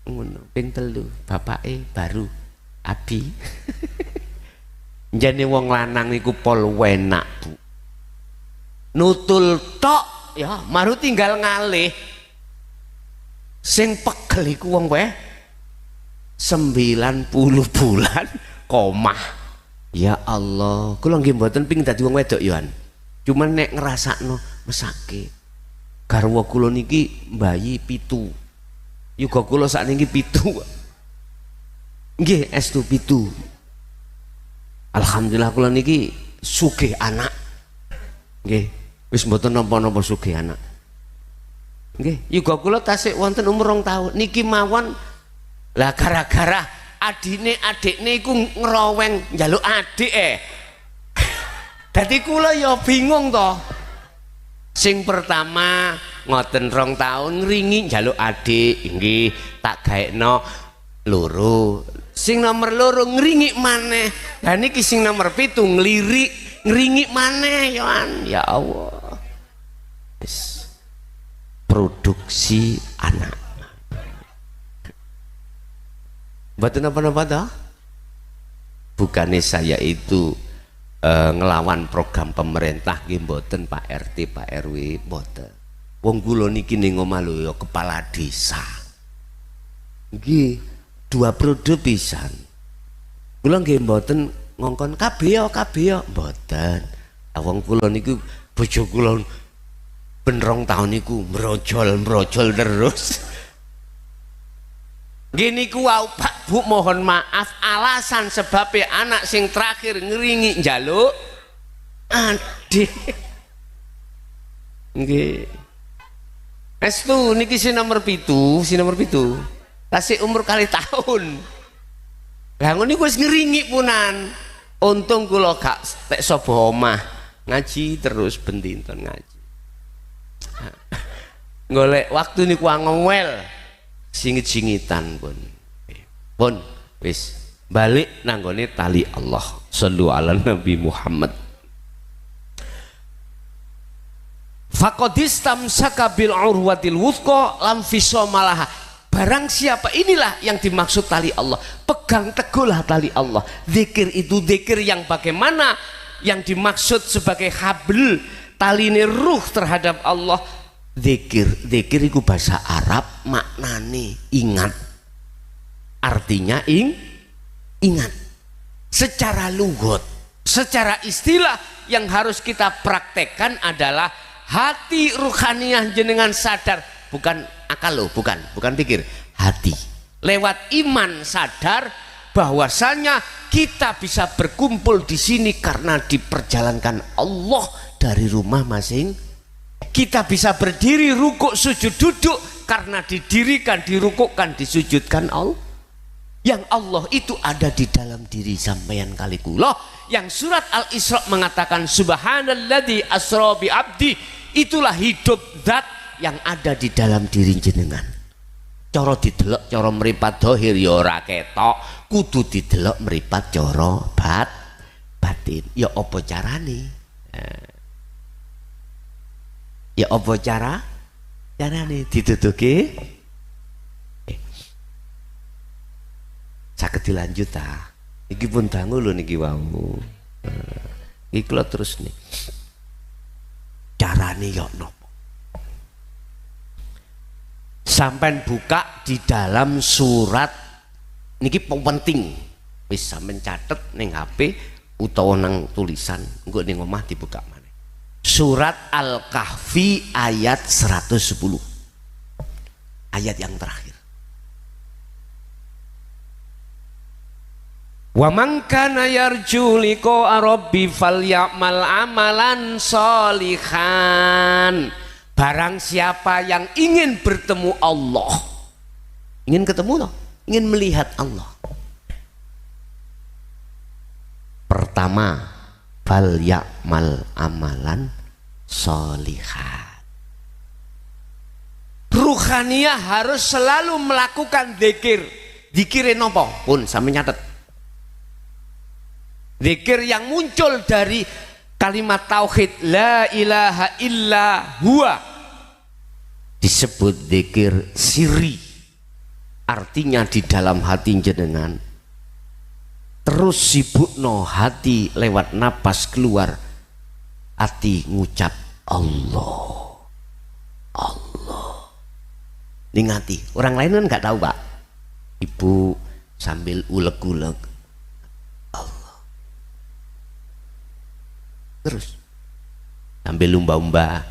ngono ping 3 bapake baru abi. Jane wong lanang niku pol enak Bu, nutul tok ya maru tinggal ngalih. Sing pegel iku wong wae 90 bulan komah. Ya Allah, kula nggih mboten ping dadi wong wedok yoan. Cuman nek ngrasakno mesake. Garwa kula niki bayi 7. Yuga kula sakniki 7. Nggih, estu 7. Alhamdulillah kula niki sugih anak. Nggih, wis mboten napa-napa sugih anak. Nggih, yuga kula tasik wonten umur 2 tahun niki mawon. Lah gara-gara adikne iku ngeroweng njaluk adik dadi kula ya bingung to. Sing pertama ngoten 2 tahun ngringi njaluk adik, nggih tak gaekno loro. Sing nomor 2 ngringi maneh. Lah niki sing nomor 7 nglirik ngringi maneh ya Allah. Produksi anak. Mboten apa-apa toh? Bukannya saya itu ngelawan program pemerintah nggih mboten Pak RT, Pak RW mboten. Wong kula niki ning omah lho ya kepala desa. Nggih, 2 periode pisan. Kula nggih mboten ngongkon kabeh ya mboten. Wong kula niku bojo kula ben 2 tahun niku merojol terus. Gini ku wau Pak Bu mohon maaf alasan sebabnya anak sing terakhir ngeringi njaluk adik. Nggih. Estu niki si nomor 7. Tasik umur kali tahun. Lah ngono niku wis ngeringi punan. Untung kula gak tek sapa omah. Ngaji terus ben dinten ngaji. Golek waktu niku angel. Singit-singitan pun wis balik nanggone tali Allah. Shallu ala Nabi Muhammad. Faqadistamsaka bil urwatil wuthqa lam fisamalah. Barang siapa, inilah yang dimaksud tali Allah. Pegang teguhlah tali Allah. Zikir itu zikir yang bagaimana yang dimaksud sebagai habl, taline ruh terhadap Allah. Zikir itu bahasa Arab maknane ingat, artinya ingat secara lugat, secara istilah yang harus kita praktekkan adalah hati ruhaniah jenengan sadar, bukan akal loh, bukan pikir, hati lewat iman sadar bahwasanya kita bisa berkumpul di sini karena diperjalankan Allah dari rumah masing. Kita bisa berdiri rukuk sujud duduk karena didirikan, dirukukkan, disujudkan Allah. Yang Allah itu ada di dalam diri sampeyan kali kula. Yang surat Al-Isra mengatakan subhanalladzi asra bi abdi, itulah hidup zat yang ada di dalam diri jenengan. Cara didelok cara mripat zahir ya ora ketok, kudu didelok mripat cara batin. Ya apa carane? Ya apa carane ditutuke? Saged dilanjut ta. Iki pun dangu lho niki wau. Iki kula terus nih. Carane ya napa? Sampai buka di dalam surat niki penting. Wis sampean catet ning HP utawa nang tulisan, engko ning omah dibuka. Surat Al-Kahfi ayat 110, ayat yang terakhir. Wa man kana yarju liqa rabbi falyamal amalan sholihan. Barang siapa yang ingin bertemu Allah, ingin ketemu loh, ingin melihat Allah, pertama fal ya'mal amalan sholihan. Ruhaniyah harus selalu melakukan zikir. Zikirin nopo pun sampai nyatet. Zikir yang muncul dari kalimat tauhid la ilaha illa huwa disebut zikir sirri. artinya di dalam hati jenengan terus sibukno hati lewat napas keluar, hati ngucap Allah, Allah. Ningati, orang lain kan nggak tahu Pak. Ibu sambil uleg-uleg Allah, terus sambil lumba-lumba.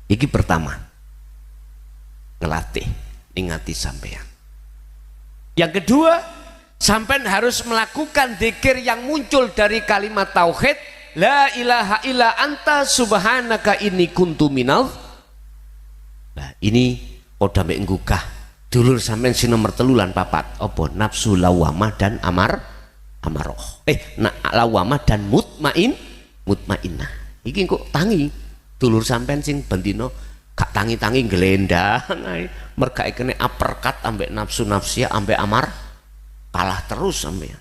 Iki pertama, ngelatih ingati sampean. Yang kedua, sampean harus melakukan zikir yang muncul dari kalimat tauhid, la ilaha illa anta subhanaka inni kuntu minal. Nah, ini poda mek nggugah dulur sampean sing nomor 3 lan 4 apa nafsu lawamah dan amaroh. Lawamah dan mutmainnah. Iki kok tangi dulur sampean sing bendino gak tangi-tangi gelendang ae mergae kene uppercut ambek nafsu nafsia ambek amar kalah terus sampean.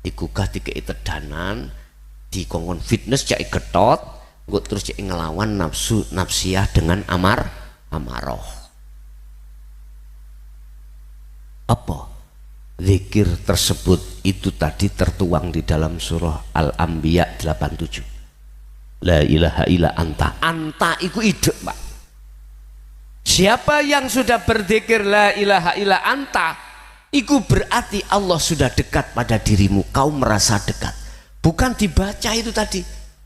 Digugah dikei tedanan, dikongkon fitness cek getot, engko terus cek ngelawan nafsu nafsiah dengan amaroh. Apa zikir tersebut itu tadi tertuang di dalam surah Al-Anbiya 87. La ilaha illa anta. Anta iku ide Pak. Siapa yang sudah berzikir la ilaha illa anta, iku berarti Allah sudah dekat pada dirimu, kau merasa dekat. Bukan dibaca itu tadi,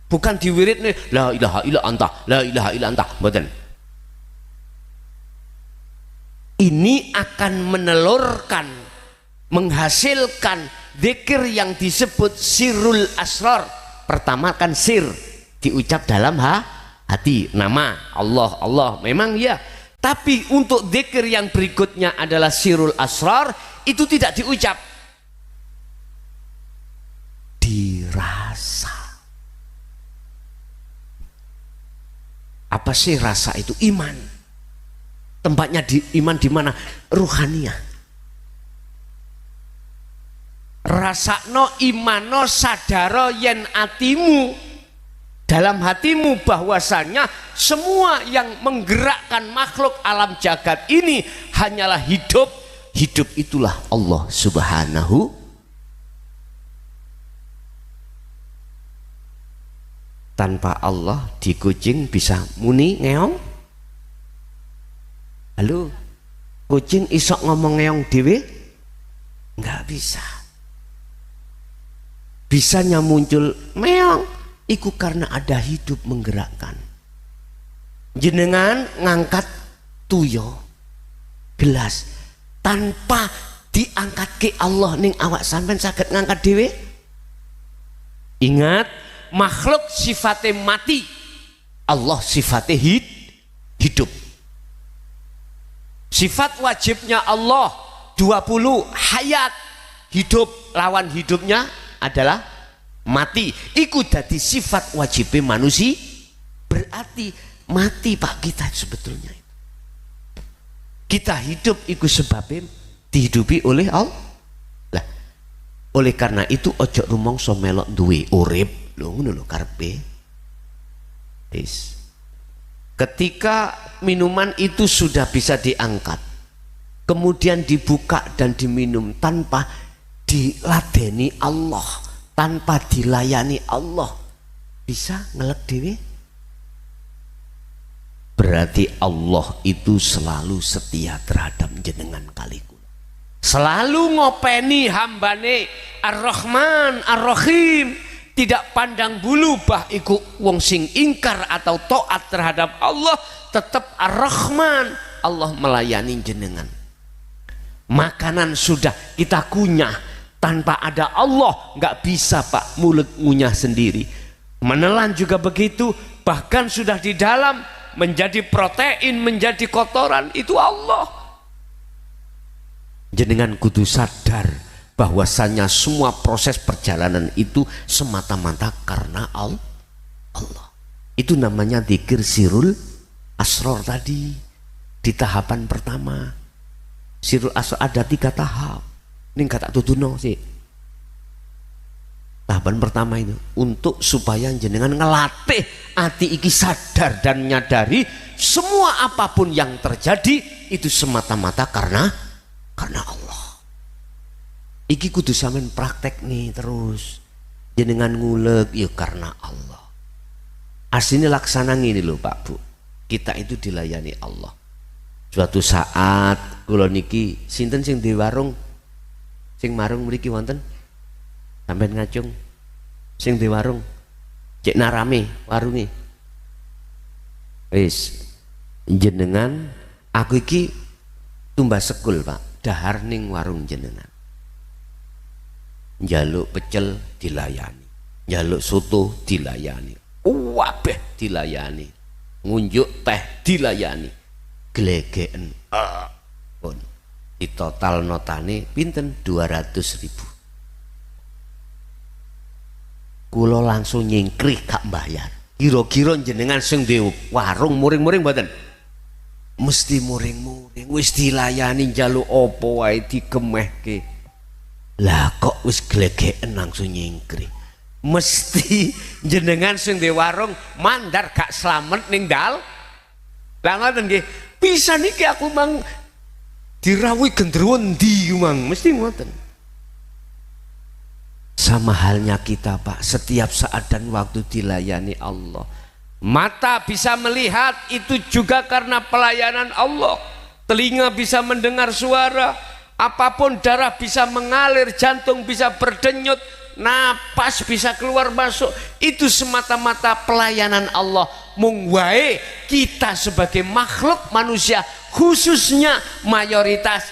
bukan diwirid nih la ilaha illa anta, la ilaha illa anta, mboten. Ini akan menelurkan, menghasilkan zikir yang disebut sirrul asrar. Pertama kan sir, diucap dalam hati, nama Allah, Allah memang ya. Tapi untuk zikir yang berikutnya adalah sirrul asrar, itu tidak diucap, dirasa. Apa sih rasa itu? Iman. Tempatnya di iman di mana? Ruhaniyah. Rasakno imano sadaro yen atimu, dalam hatimu bahwasanya semua yang menggerakkan makhluk alam jagat ini hanyalah hidup. Hidup itulah Allah Subhanahu. Tanpa Allah di kucing bisa muni ngeong. Halo, kucing isok ngomong ngeong dewe? Nggak bisa. Bisanya muncul meong iku karena ada hidup menggerakkan. Jenengan ngangkat tuyo gelas tanpa diangkat ke Allah ning awak sampean saged ngangkat dewe. Ingat, makhluk sifatnya mati, Allah sifatnya hidup. Sifat wajibnya Allah 20 hayat, hidup, lawan hidupnya adalah mati. Iku dadi sifat wajibnya manusia. Berarti mati Pak kita sebetulnya. Kita hidup iku sebabnya dihidupi oleh Allah. Lah, oleh karena itu ojo rumangsa melok duwe urip lho, ngono lho karepe. Ketika minuman itu sudah bisa diangkat, kemudian dibuka dan diminum tanpa diladeni Allah, tanpa dilayani Allah, bisa ngelek dewe. Berarti Allah itu selalu setia terhadap jenengan kaliku, selalu ngopeni hambane Ar-Rahman Ar-Rahim. Tidak pandang bulu bah iku wong sing ingkar atau taat terhadap Allah, tetap Ar-Rahman, Allah melayani jenengan. Makanan sudah kita kunyah, tanpa ada Allah nggak bisa Pak mulut ngunyah sendiri. Menelan juga begitu, bahkan sudah di dalam menjadi protein, menjadi kotoran, itu Allah. Jenengan kudu sadar bahwasanya semua proses perjalanan itu semata-mata karena Allah. Itu namanya dzikir sirul asror tadi di tahapan pertama. Sirul asror ada 3 tahap. Ini kata tutuno sih. Tahapan pertama itu untuk supaya jenengan ngelatih hati iki sadar dan menyadari semua apapun yang terjadi itu semata-mata karena Allah. Iki kudu sampean praktek nih terus. Jenengan ngulek ya karena Allah. Aslinya laksana ngene lho Pak Bu. Kita itu dilayani Allah. Suatu saat kula niki sinten sing di warung sing marung mriki wonten? Sampeyan ngacung sing di warung cek narame warunge wis jenengan aku iki tumbas sekul Pak dahar ning warung jenengan njaluk pecel dilayani njaluk soto dilayani wabeh dilayani ngunjuk teh dilayani glegeken pun di total notane pinten 200.000. Kulo langsung nyingkrih gak bayar. Kira-kira jenengan sing di warung muring-muring mboten? Mesti muring-muring, wis dilayani njaluk apa wae dikemehke. Lah kok wis glegeken langsung nyingkrih. Mesti jenengan sing di warung mandar gak slamet ning dal. Lah ngoten nggih. Bisa niki aku mang dirawuhi gendruwo ndi mang, mesti ngoten. Sama halnya kita Pak, setiap saat dan waktu dilayani Allah. Mata bisa melihat itu juga karena pelayanan Allah. Telinga bisa mendengar suara, apapun darah bisa mengalir, jantung bisa berdenyut, napas bisa keluar masuk. Itu semata-mata pelayanan Allah. Mung wae kita sebagai makhluk manusia khususnya mayoritas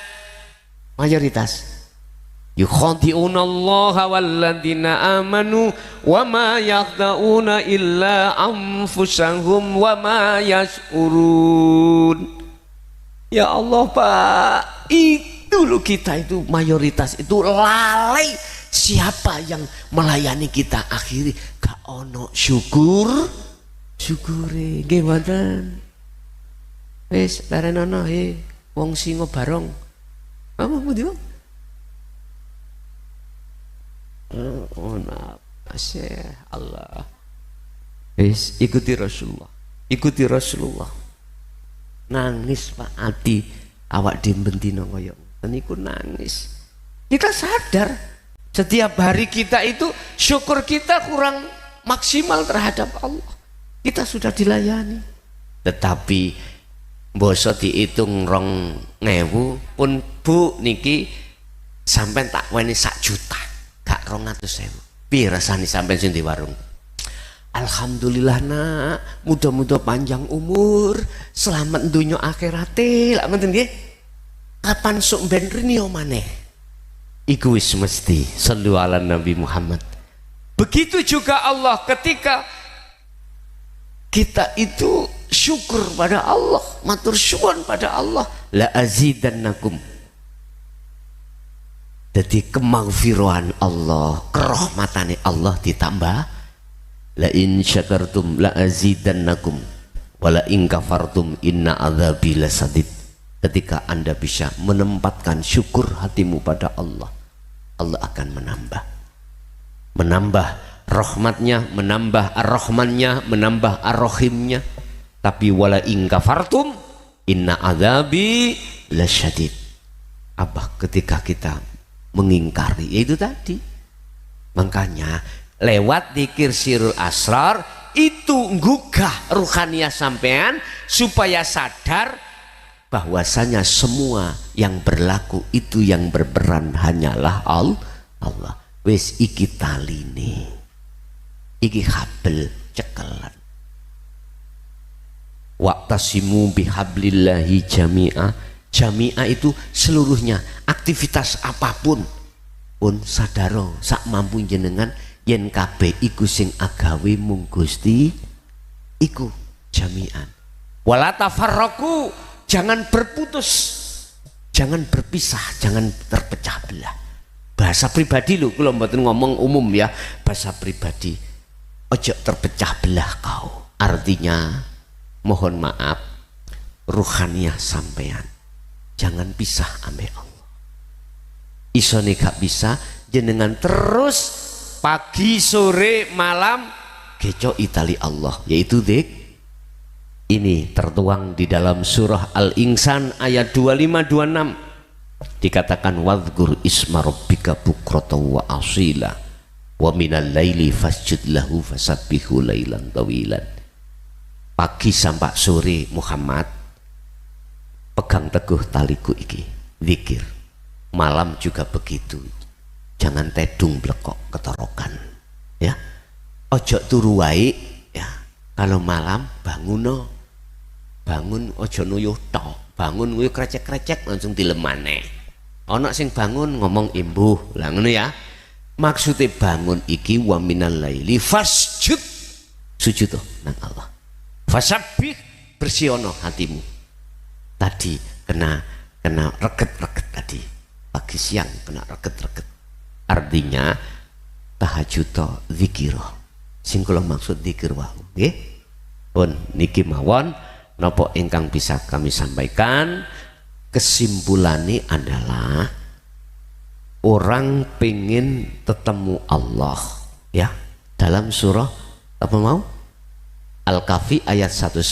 yukhadi'una Allah walladzina amanu wa ma yakhda'una illa anfusahum wa ma yash'urun. Ya Allah Pak, itu loh kita itu mayoritas itu lalai siapa yang melayani kita akhiri gak ono syukure nggih mboten. Wis larenono wong singo barong. Apa pundi Bang? Maaf, Masya Allah. Ikuti Rasulullah. Nangis Pak ati awak dembentino koyo niku nangis. Kita sadar setiap hari kita itu syukur kita kurang maksimal terhadap Allah. Kita sudah dilayani. Tetapi boso dihitung 2.000 pun Bu niki sampai tak weni 1 juta. Gak 200.000. Piye rasane sampean sing di warung? Alhamdulillah nak, mudah-mudah panjang umur, selamat dunya akhirate. Lak ngoten nggih. Kapan sok ben rene maneh? Iku wis mesti sallu ala Nabi Muhammad. Begitu juga Allah ketika kita itu syukur pada Allah, matur syukur pada Allah, la azidannakum. Jadi kemaghfiran Allah, kerahmatane Allah ditambah. La in syakartum la azidannakum wa la in kafartum inna adzabi lasadid. Ketika Anda bisa menempatkan syukur hatimu pada Allah, Allah akan menambah rahmatnya, menambah ar-rahmannya, menambah ar-rahimnya. Tapi wala in kafartum inna adzabi lasyadid. Apa ketika kita mengingkari, yaitu tadi. Makanya lewat dzikir sirul asrar itu nggugah ruhaniyah sampean supaya sadar bahwasanya semua yang berlaku itu yang berperan hanyalah Allah. Wis iki taline, iki habel cekelan. Waqtasimu bihablillahi jami'a. Jami'ah itu seluruhnya, aktivitas apapun pun sadaro sak mampu jenengan yen kabeh iku sing agawe mung Gusti iku jami'an. Wala tafarraqu, jangan berputus, jangan berpisah, jangan terpecah belah. Bahasa pribadi lho, kula mboten ngomong umum ya, bahasa pribadi. Ojo terpecah belah kau. Artinya mohon maaf ruhaniyah sampean. Jangan pisah ambek Allah. Isone gak bisa jenengan terus pagi sore malam geco itali Allah, yaitu ini tertuang di dalam surah Al-Insan ayat 25-26, dikatakan wadhkur isma rabbika bukrata wa asila wa minal laili fasjud lahu fasabbihu lailan tawilan. Pagi sampai sore Muhammad pegang teguh taliku iki, zikir. Malam juga begitu, jangan tedung blekok ketorokan ya, ojo turu wae ya. Kalau malam bangun ojo nuyuh tok, bangun kuwi krecek-krecek langsung dilemane. Ana sing bangun ngomong imbuh lah ngono ya. Maksudnya bangun iki wa minal laili fasjud, sujud tuh nang Allah. Fasabbih, bersiono hatimu. Tadi kena reket-reket tadi. Pagi siang kena reket-reket. Artinya tahajud to zikir. Sing kula maksud zikir wau nggih. Pun niki mawon napa ingkang bisa kami sampaikan. Kesimpulannya adalah orang pengen ketemu Allah ya, dalam surah apa mau Al-Kahfi ayat 110.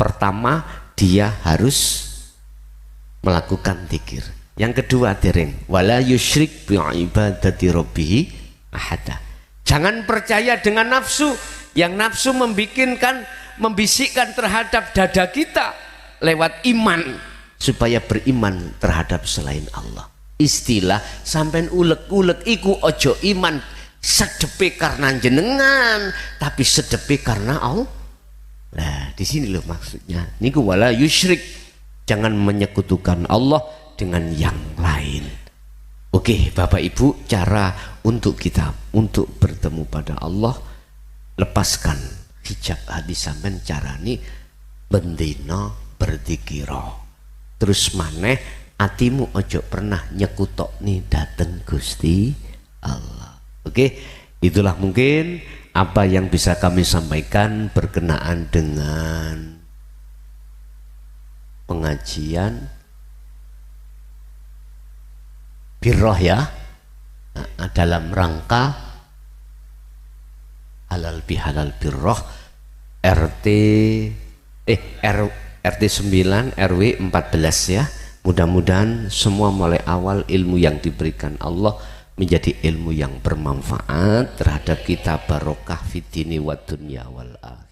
Pertama dia harus melakukan zikir. Yang kedua dereng wala yusyrik bi ibadati rabbih ahada. Jangan percaya dengan nafsu, yang nafsu membisikkan terhadap dada kita lewat iman, supaya beriman terhadap selain Allah. Istilah sampean ulek-ulek iku ojo iman sedepe karena jenengan, tapi sedepe karena Allah. Nah, di sini loh maksudnya. Niku wala yusyrik, jangan menyekutukan Allah dengan yang lain. Oke, Bapak Ibu, cara untuk kita untuk bertemu pada Allah, lepaskan hijab hati sampean carane bendino berzikira. Terus maneh atimu ojo pernah nyekutok nih dateng Gusti Allah. Oke, itulah mungkin apa yang bisa kami sampaikan berkenaan dengan pengajian birroh ya, dalam rangka halal bihalal birroh RT 9 RW 14 ya. Mudah-mudahan semua mulai awal ilmu yang diberikan Allah menjadi ilmu yang bermanfaat terhadap kita, barokah fid dini wad dunya wal akhirah.